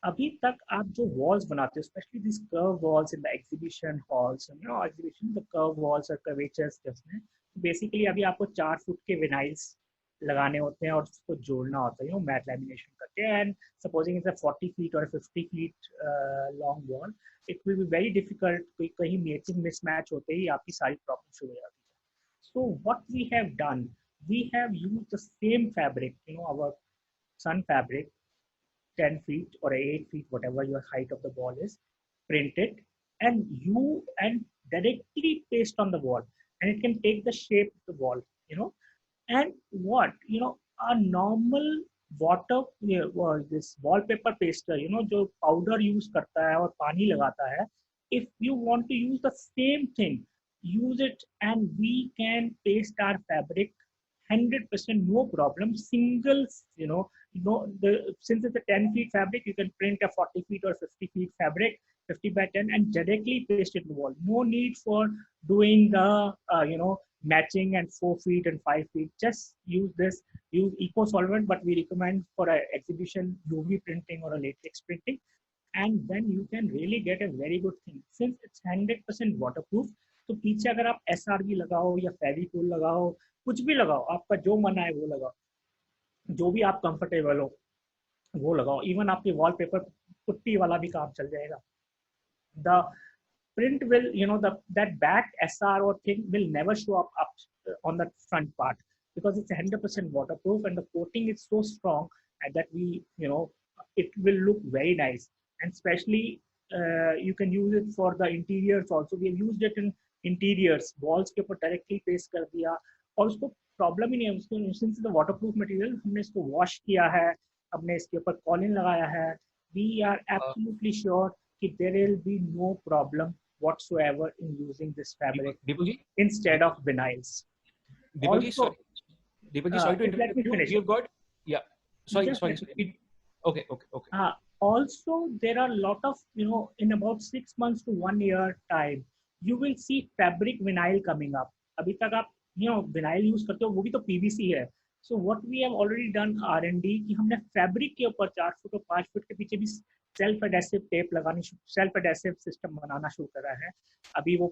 अभी तक आप जो walls बनाते हो, especially these curve walls in the exhibition halls, exhibition, the curve walls or curvatures जिसमें basically अभी आपको 4 foot के vinyls लगाने होते हैं और उसको जोड़ना होता है, matte lamination करके, and supposing it's a 40 feet or a 50 feet long wall, it will be very difficult. कहीं matching mismatch होते ही आपकी सारी problem शुरू हो जाती है. So what we have done, we have used the same fabric, our sun fabric, 10 feet or 8 feet, whatever your height of the wall is, print it and directly paste on the wall, and it can take the shape of the wall, and what, a normal water, this wallpaper paster, जो powder use करता है और पानी लगाता है, if you want to use the same thing, use it and we can paste our fabric 100%, no problem. Singles, since it's a 10 feet fabric, you can print a 40 feet or 50 feet fabric, 50 by 10, and directly paste it in the wall. No need for doing the, matching and 4 feet and 5 feet. Just use this, use eco solvent, but we recommend for an exhibition UV printing or a latex printing. And then you can really get a very good thing. Since it's 100% waterproof, तो पीछे अगर आप SRB लगाओ या फेविकोल लगाओ, कुछ भी लगाओ, आपका जो मन आए वो लगाओ, जो भी आप कंफर्टेबल हो वो लगाओ. इवन आपके वॉलपेपर पुट्टी वाला भी काम चल जाएगा. The print will, that back SR or thing will never show up on the front part because it's 100% waterproof and the coating is so strong that it will look very nice. And especially you can use it for the interiors also. We have used it in interiors, walls के ऊपर directly paste कर दिया और उसको problem ही नहीं है. उसको since the waterproof material हमने इसको wash किया है, हमने इसके ऊपर कॉलिन लगाया है. We are absolutely sure that there will be no problem whatsoever in using this fabric instead of vinyls. Deepalji, sorry to interrupt. Let me finish. You've got, yeah. Sorry. Okay. Also, there are a lot of, in about 6 months to 1 year time, you will see fabric vinyl coming up. अभी तक आप vinyl use करते हो, वो भी तो PVC है. So what we have already done R&D कि हमने fabric के ऊपर 4 फुट और 5 फुट के पीछे भी self adhesive tape लगानी, self adhesive system बनाना शुरू कर रहा है. अभी वो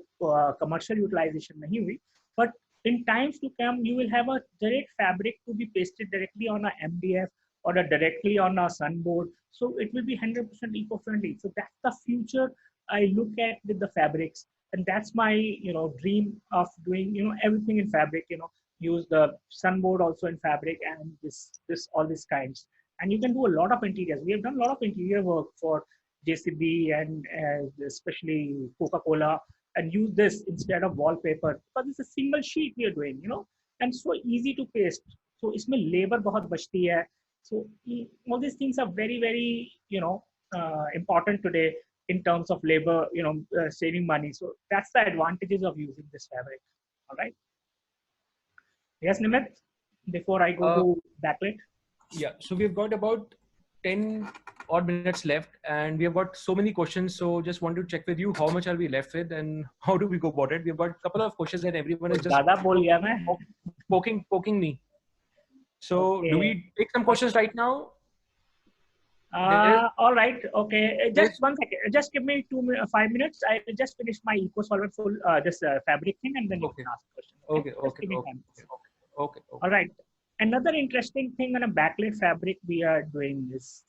commercial utilization नहीं हुई, but in times to come you will have a direct fabric to be pasted directly on a MDF or directly on a sunboard. So it will be 100% eco-friendly. So that's the future I look at with the fabrics, and that's my dream of doing everything in fabric. Use the sunboard also in fabric and all these kinds. And you can do a lot of interiors. We have done a lot of interior work for JCB and especially Coca-Cola, and use this instead of wallpaper because it's a single sheet we are doing, and so easy to paste. So इसमें labor बहुत बचती है. So all these things are very, very, important today in terms of labor, saving money. So that's the advantages of using this fabric. All right. Yes, Nimit, before I go to backlit. Yeah. So we've got about 10 odd minutes left and we have got so many questions. So just want to check with you, how much are we left with and how do we go about it? We've got a couple of questions and everyone is just poking me. So okay. Do we take some questions right now? All right. Okay. Just 1 second. Just give me 5 minutes. I will just finish my eco solvent full this fabric thing, and then you can ask questions. Okay. All right. Another interesting thing on a backlit fabric we are doing is,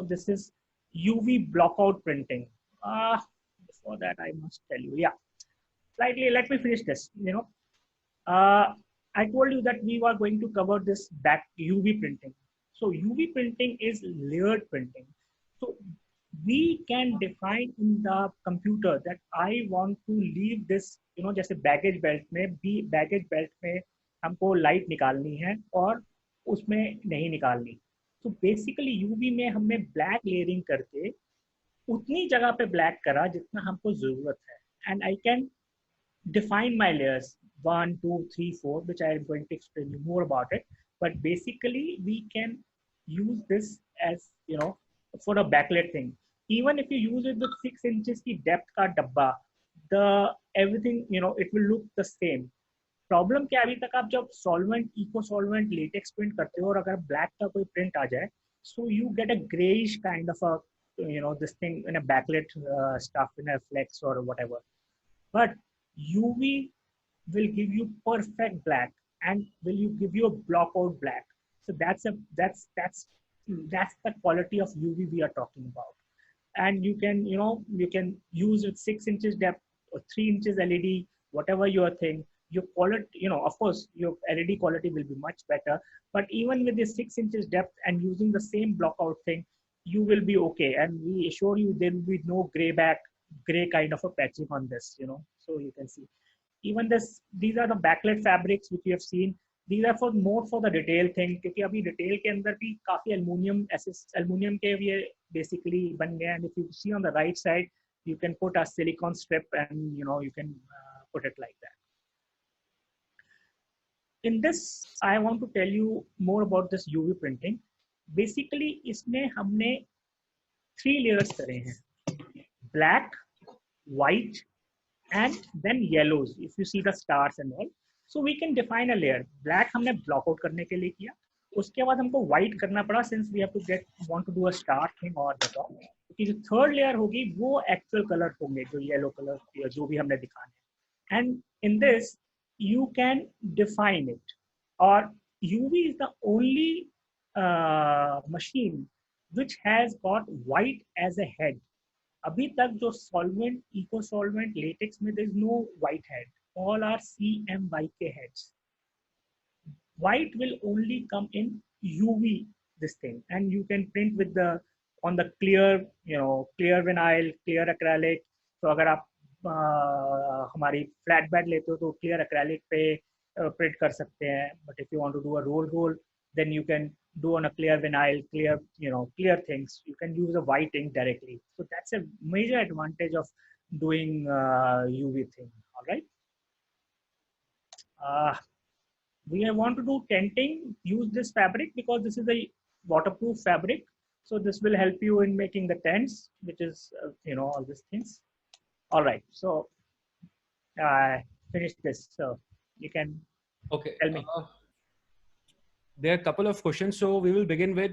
this is UV blockout printing. Before that, I must tell you, slightly. Let me finish this. I told you that we were going to cover this back UV printing. So UV printing is layered printing. So we can define in the computer that I want to leave this, जैसे baggage belt में हमको light निकालनी है और उसमें नहीं निकालनी. So basically UV में हमने black layering करके उतनी जगह पे ब्लैक करा जितना हमको जरूरत है. And I can define my layers 1, 2, 3, 4, which I am going to explain you more about it. But basically, we can use this as, for a backlit thing. Even if you use it with 6 inches की depth का डब्बा, the everything, it will look the same. Problem क्या, अभी तक आप जब solvent, eco solvent, latex print करते हो और अगर ब्लैक का कोई प्रिंट आ जाए, so you get a greyish kind of a this thing in a backlit stuff in a flex or whatever. But UV will give you perfect black and will you give you a blockout black. So that's the quality of UV we are talking about. And you can use it 6 inches depth or 3 inches LED, whatever your thing. Your quality, of course, your LED quality will be much better. But even with the 6 inches depth and using the same blockout thing, you will be okay. And we assure you there will be no gray kind of a patching on this. So you can see. Even these are the backlit fabrics which you have seen. These are more for the detail thing, क्योंकि अभी detail के अंदर भी काफी aluminum के ये basically बन गए. And if you see on the right side, you can put a silicone strip and you can put it like that. In this, I want to tell you more about this UV printing. Basically, इसमें हमने 3 layers करे हैं: black, white, and then yellows. If you see the stars and all, so we can define a layer. Black हमने block out करने के लिए किया. उसके बाद हमको white करना पड़ा, since we have to want to do a star thing or the top. क्योंकि जो third layer होगी वो actual color होंगे, जो yellow color जो भी हमने दिखाने. And in this, you can define it. Or UV is the only machine which has got white as a head. अभी तक जो सॉल्वेंट, इको सॉल्वेंट, लेटेक्स में there is no white head. All are CMYK heads. White will only come in UV this thing, and you can print with on the clear, clear vinyl, clear acrylic. So अगर आप हमारी flat bed लेते हो तो clear acrylic पे print कर सकते हैं. But if you want to do a roll, then you can do on a clear vinyl, clear things. You can use a white ink directly. So that's a major advantage of doing UV thing. All right. We want to do tenting. Use this fabric because this is a waterproof fabric. So this will help you in making the tents, which is all these things. All right. So finish this. So you can tell me. There are a couple of questions, so we will begin with.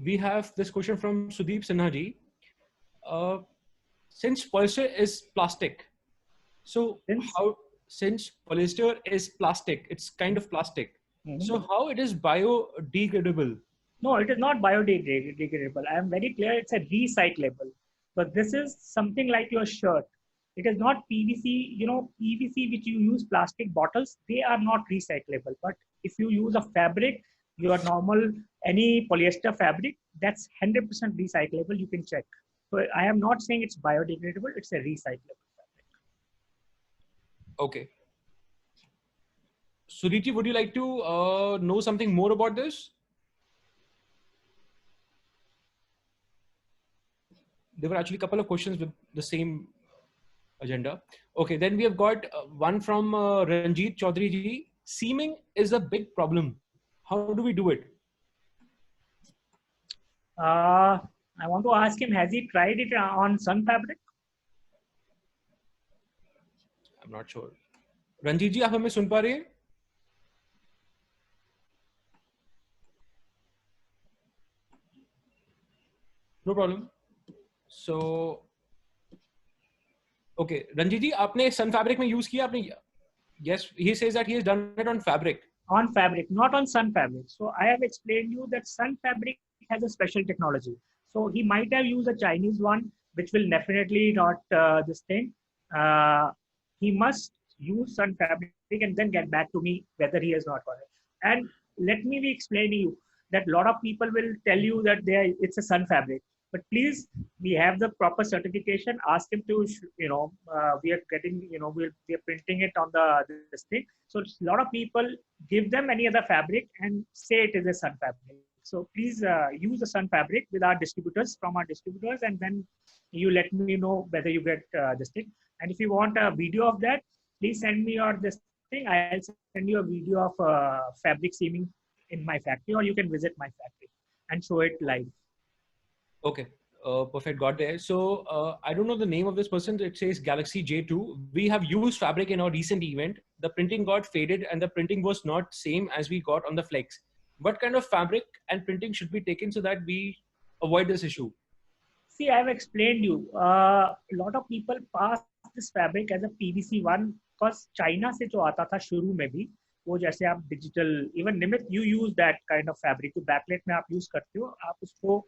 We have this question from Sudeep Sinha ji. Since polyester is plastic, so since polyester is plastic, it's kind of plastic. Mm-hmm. So how it is biodegradable? No, it is not biodegradable. I am very clear. It's a recyclable. But this is something like your shirt. It is not PVC, PVC which you use plastic bottles, they are not recyclable. But if you use a fabric, your normal, any polyester fabric, that's 100% recyclable, you can check. So I am not saying it's biodegradable, it's a recyclable fabric. Okay. Suriti, would you like to know something more about this? There were actually a couple of questions with the same agenda. Okay, then we have got one from Ranjit Chaudhary ji. Seaming is a big problem. How do we do it? I want to ask him, has he tried it on sun fabric? I'm not sure. Ranjit ji, आप हमें सुन पा रहे हैं? No problem. So okay, Ranjit ji, आपने sun fabric में use किया आपने? Yes, he says that he has done it on fabric. On fabric, not on sun fabric. So I have explained you that sun fabric has a special technology. So he might have used a Chinese one, which will definitely not this thing. He must use sun fabric and then get back to me whether he has not got it. And let me be explaining you that a lot of people will tell you that it's a sun fabric. But please, we have the proper certification. Ask him to, we are getting, we are printing it on this thing. So a lot of people give them any other fabric and say it is a sun fabric. So please use the Sun Fabric with our distributors, from our distributors, and then you let me know whether you get this thing. And if you want a video of that, please send me your this thing. I'll send you a video of fabric seaming in my factory, or you can visit my factory and show it live. Okay. Perfect. Got there. So I don't know the name of this person. It says Galaxy J2. We have used fabric in our recent event. The printing got faded and the printing was not same as we got on the Flex. What kind of fabric and printing should be taken so that we avoid this issue? See, I have explained you. A lot of people pass this fabric as a PVC one because China से जो आता था शुरू में भी, वो जैसे आप digital, even Nimit, you use that kind of fabric. तो backlight में आप use करते हो, आप उसको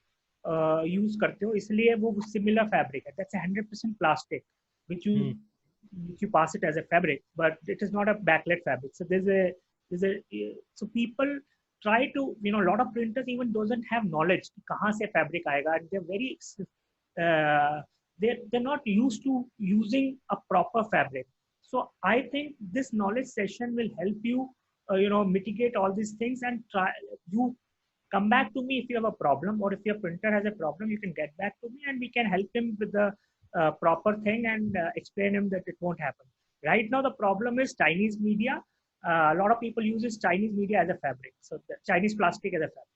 use करते हो, इसलिए वो similar fabric है. That's 100% plastic, which you pass it as a fabric, but it is not a backlight fabric. So so people try to, a lot of printers even doesn't have knowledge कहाँ से fabric आएगा. They're very they're not used to using a proper fabric. So I think this knowledge session will help you, mitigate all these things, and you come back to me if you have a problem, or if your printer has a problem, you can get back to me and we can help him with the proper thing and explain him that it won't happen. Right now, the problem is Chinese media. A lot of people use Chinese media as a fabric. So the Chinese plastic as a fabric.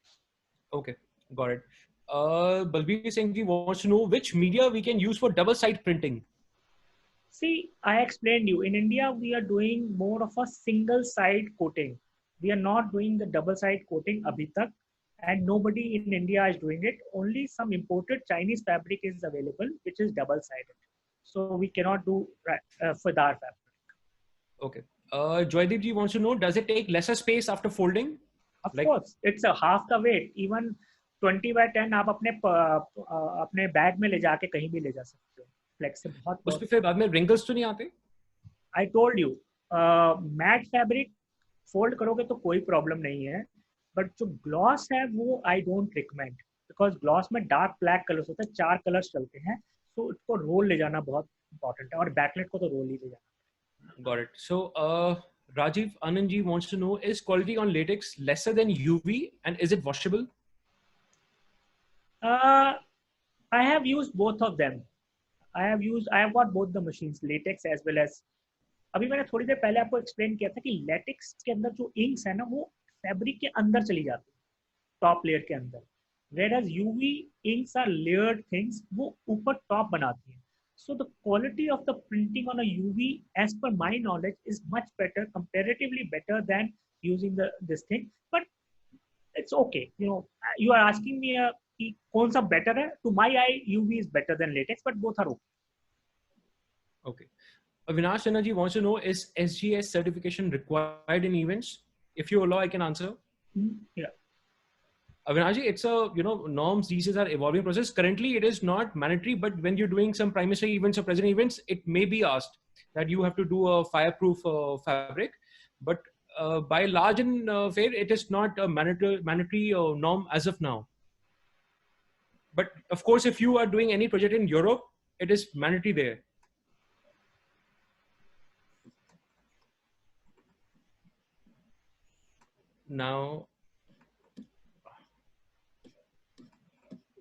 Okay, got it. Balbir Singh ji wants to know which media we can use for double-side printing. See, I explained you. In India, we are doing more of a single-side coating. We are not doing the double-side coating abhi tak, and nobody in India is doing it. Only some imported Chinese fabric is available, which is double-sided. So we cannot do for our fabric. Okay. Joydeep ji wants to know, does it take lesser space after folding? Of course, it's a half the weight. Even 20 by 10 आप अपने bag में ले जाके कहीं भी ले जा सकते हो. Flexible. उस पे फिर बाद में wrinkles तो नहीं आते? I told you, matte fabric fold करोगे तो कोई problem नहीं है, but जो gloss है वो I don't recommend, because gloss में dark black colors होता है, 4 colors चलते हैं, so इसको roll ले जाना बहुत important है, और backlight को तो roll ही ले जाना. Got it. So Rajiv Anandji wants to know, is quality on latex lesser than UV and is it washable? I have used both of them. I have got both the machines, latex as well as. अभी मैंने थोड़ी देर पहले आपको explain किया था कि latex के अंदर जो इंक्स है ना, वो फैब्रिक के अंदर चली जाती है, टॉप लेयर के अंदर. Whereas UV inks are layered things, वो ऊपर टॉप बनाती है. So the quality of the printing on a UV, as per my knowledge, is much better, comparatively better than using this thing. But it's okay. You are asking me कौन सा better है? To my eye, UV is better than latex, but both are okay. Okay. Avinash Energy wants to know, is SGS certification required in events? If you allow, I can answer. Yeah. Avinash, it's a, norms these days are evolving process. Currently, it is not mandatory, but when you're doing some primary events or present events, it may be asked that you have to do a fireproof fabric. But by large and fair, it is not a mandatory norm as of now. But of course, if you are doing any project in Europe, it is mandatory there. Now,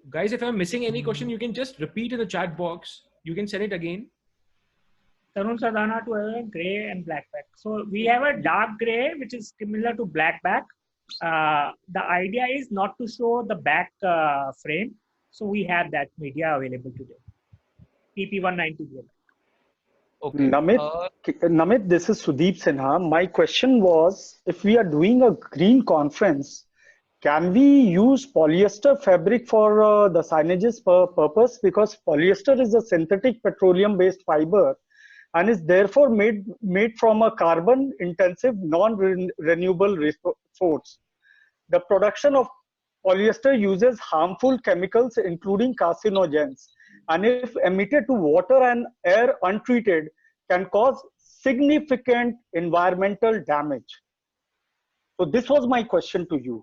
guys, if I'm missing any question, you can just repeat in the chat box. You can send it again. Tarun Sadhana to have gray and black back. So we have a dark gray, which is similar to black back. The idea is not to show the back frame. So we have that media available today. PP190. Okay. Namit, this is Sudeep Sinha. My question was, if we are doing a green conference, can we use polyester fabric for the signages purpose? Because polyester is a synthetic petroleum-based fiber and is therefore made from a carbon-intensive, non-renewable resource. The production of polyester uses harmful chemicals, including carcinogens, and if emitted to water and air untreated, can cause significant environmental damage. So this was my question to you.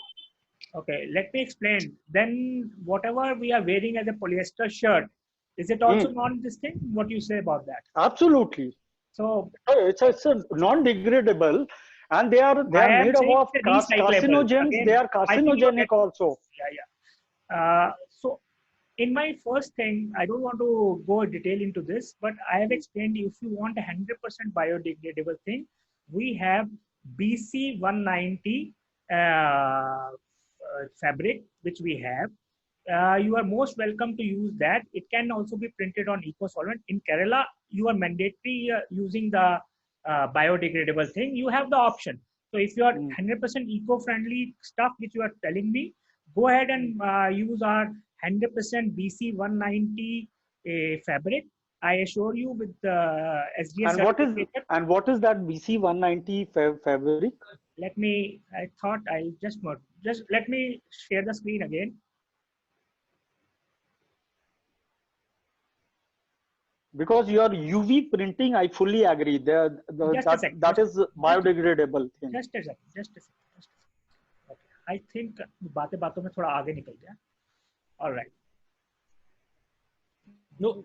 Okay, let me explain. Then whatever we are wearing as a polyester shirt, is it also this thing? What do you say about that? Absolutely. So it's a non-degradable, and they are made of carcinogens. Again, they are carcinogenic also. So in my first thing, I don't want to go detail into this, but I have explained if you want a 100% biodegradable thing, we have BC 190 fabric, which we have. You are most welcome to use that. It can also be printed on eco solvent. In Kerala, you are mandatory using the biodegradable thing. You have the option. So if you are 100% eco-friendly stuff, which you are telling me, go ahead and use our 100% BC 190 fabric. I assure you with the SDS certificate. And what is that BC 190 fabric? Let me. I thought I'll just let me share the screen again. Because your UV printing, I fully agree. That is biodegradable thing. Just a second. Okay. I think बातों में थोड़ा आगे निकल गया. All right. No.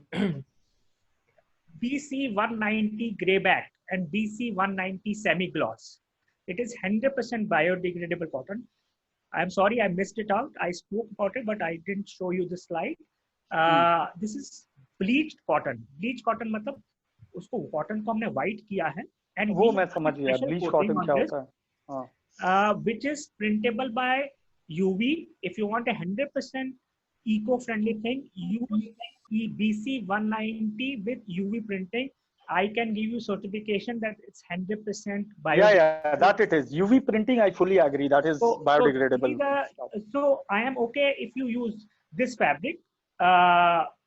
BC 190 grayback and BC 190 semi-gloss. It is 100% biodegradable cotton. I'm sorry I missed it out. I spoke about it, but I didn't show you the slide. This is bleached cotton. Bleached cotton मतलब उसको cotton को हमने white किया है. And वो मैं समझ गया. Bleached cotton क्या होता है? Which is printable by UV. If you want a 100% eco-friendly thing, use BC 190 with UV printing. I can give you certification that it's 100% biodegradable. Yeah, that it is. UV printing, I fully agree. That is biodegradable. So I am okay if you use this fabric.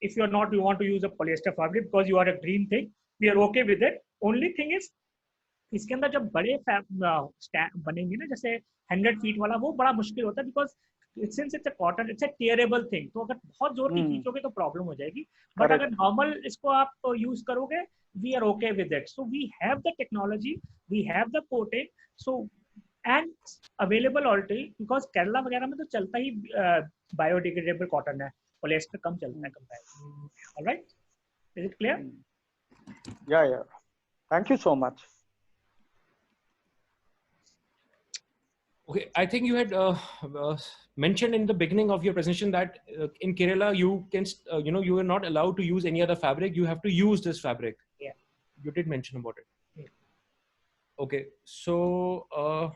If you want to use a polyester fabric because you are a green thing, we are okay with it. Only thing is, इसके अंदर जब बड़े बनेंगे ना जैसे 100 feet वाला वो बड़ा मुश्किल होता है because since it's a cotton, it's a tearable thing. तो अगर बहुत जोर की खींचोगे तो प्रॉब्लम हो जाएगी. बट अगर नॉर्मल इसको आप यूज करोगे, we are okay with it. So we have the technology, we have the coating, so and available already because Kerala वगैरह में तो चलता ही biodegradable cotton है. Polyester कम चलता है comparatively. All right? Is it clear? Yeah. Thank you so much. Okay, I think you had mentioned in the beginning of your presentation that in Kerala you can, you are not allowed to use any other fabric. You have to use this fabric. Yeah. You did mention about it. Yeah. Okay, so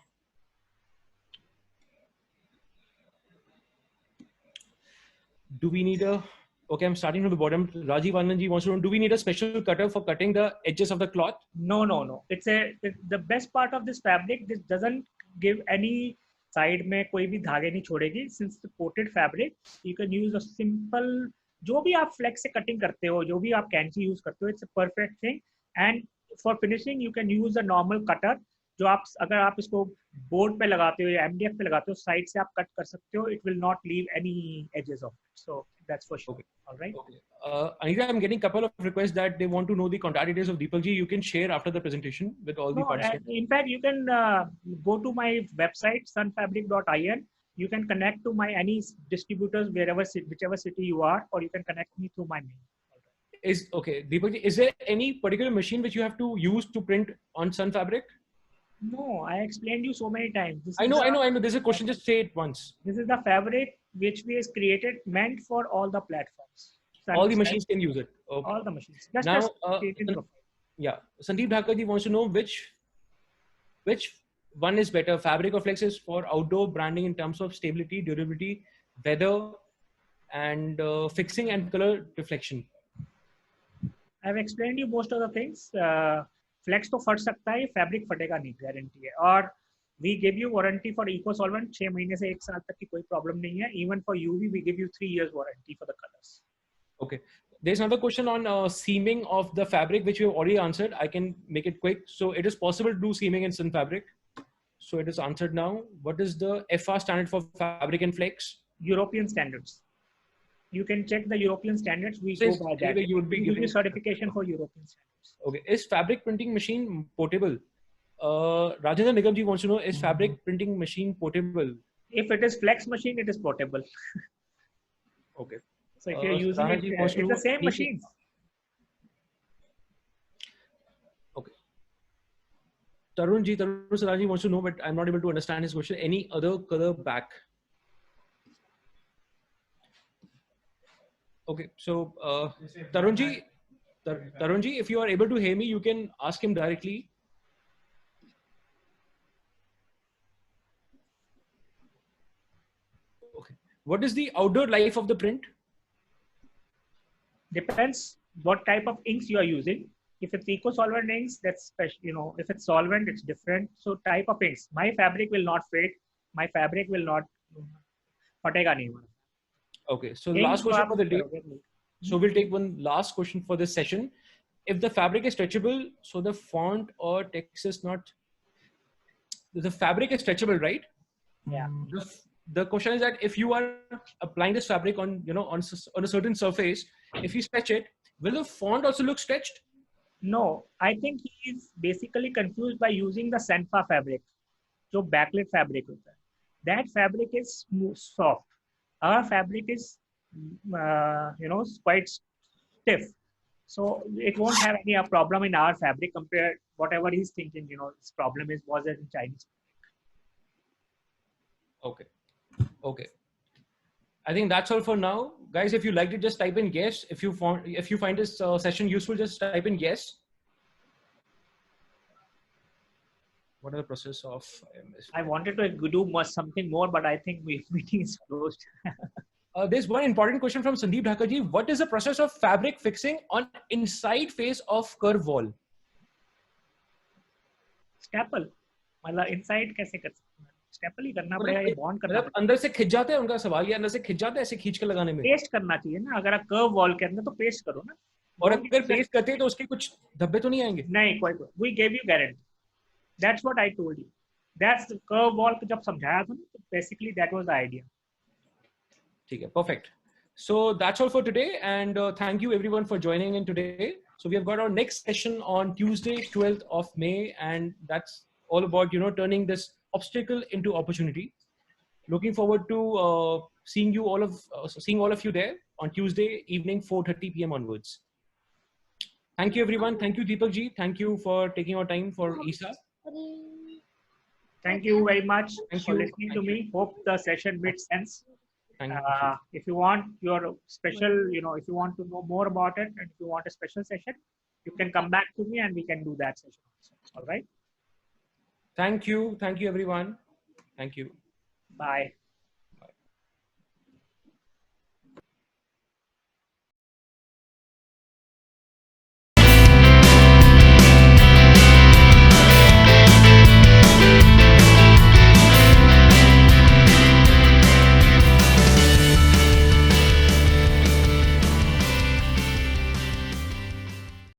do we need a? Okay, I'm starting from the bottom. Rajiv Anandji wants to know: do we need a special cutter for cutting the edges of the cloth? No. It's the best part of this fabric. This doesn't give any side में कोई भी धागे नहीं छोड़ेगी. Since the coated fabric, you can use a simple जो भी आप flex से cutting करते हो, जो भी आप कैंची use करते हो, it's a perfect thing. And for finishing, you can use a normal cutter. जो आप अगर आप इसको board पे लगाते हो या MDF पे लगाते हो, side से आप cut कर सकते हो. It will not leave any edges of it. So that's for sure. Okay. All right. Okay. Anita, I'm getting a couple of requests that they want to know the contact details of Deepak ji. You can share after the presentation with all the participants. In fact, you can go to my website sunfabric.in. You can connect to my any distributors whichever city you are, or you can connect me through my mail. Okay, Deepak ji, is there any particular machine which you have to use to print on Sun Fabric? No, I explained you so many times. I know. There's a question. Just say it once. This is the fabric which we has created, meant for all the platforms. All the machines can use it. Okay. All the machines. Now, yeah, Sandeep Dhakar ji wants to know which one is better, fabric or flexes for outdoor branding in terms of stability, durability, weather, and fixing and color reflection. I've explained you most of the things. Flex तो फट सकता है, fabric फटेगा नहीं, guarantee है. और we give you warranty for eco solvent 6 महीने से 1 साल तक की कोई problem नहीं है. Even for UV, we give you 3 years warranty for the colors. Okay. There's another question on seaming of the fabric, which you have already answered. I can make it quick. So it is possible to do seaming in Sun Fabric. So it is answered now. What is the FR standard for fabric and flex? European standards. You can check the European standards. We go by that. You would be giving certification for European standards. Okay. Is fabric printing machine portable? Rajendra Nigam ji wants to know, is fabric printing machine portable? If it is flex machine, it is portable. Okay. So if you're using it, it's the same machines. Okay. Tarun Saraj wants to know, but I'm not able to understand his question. Any other color back? Okay, so Tarunji, Tarunji, if you are able to hear me, you can ask him directly. Okay, what is the outdoor life of the print? Depends what type of inks you are using. If it's eco-solvent inks, that's special. You know, if it's solvent, it's different. So type of inks. My fabric will not fade. My fabric will not fatega nahi. Okay, so the last question for the day. So we'll take one last question for this session. If the fabric is stretchable, so the font or text is not. The fabric is stretchable, right? Yeah. The question is that if you are applying this fabric on, you know, on a certain surface, if you stretch it, will the font also look stretched? No, I think he is basically confused by using the Senfa fabric, so backlit fabric. That fabric is smooth, soft. Our fabric is, you know, quite stiff. So it won't have any problem in our fabric compared whatever he's thinking. You know, his problem was in Chinese. Okay. Okay. I think that's all for now, guys. If you liked it, just type in yes. If you find this session useful, just type in yes. What are the process of? I wanted to do something more, but I think meeting is closed. There's one important question from Sandeep Dhakaji. What is the process of fabric fixing on inside face of curve wall? Staple. मतलब inside कैसे कर सकते हैं? Staple ही करना पड़ेगा या bond करना पड़ेगा? अंदर से खिंच जाते हैं उनका सवाल ये अंदर से खिंच जाते हैं ऐसे खींच के लगाने में? Paste करना चाहिए ना अगर आप curve wall के अंदर तो paste करो ना. और अगर paste करते हैं तो उसके कुछ धब्बे तो नहीं आएंगे? नहीं कोई. We gave you guarantee. That's what I told you. That's the curve wall जब समझाया था ना, basically that was the idea. ठीक है, perfect. So that's all for today, and thank you everyone for joining in today. So we have got our next session on Tuesday, 12th of May, and that's all about, you know, turning this obstacle into opportunity. Looking forward to seeing all of you there on Tuesday evening, 4:30 p.m. onwards. Thank you everyone. Thank you Deepak ji. Thank you for taking your time for ESA. Thank you very much for listening to me. Hope the session made sense. If you want your special, you know, if you want to know more about it and if you want a special session, you can come back to me and we can do that session also. All right. Thank you. Thank you everyone. Thank you. Bye.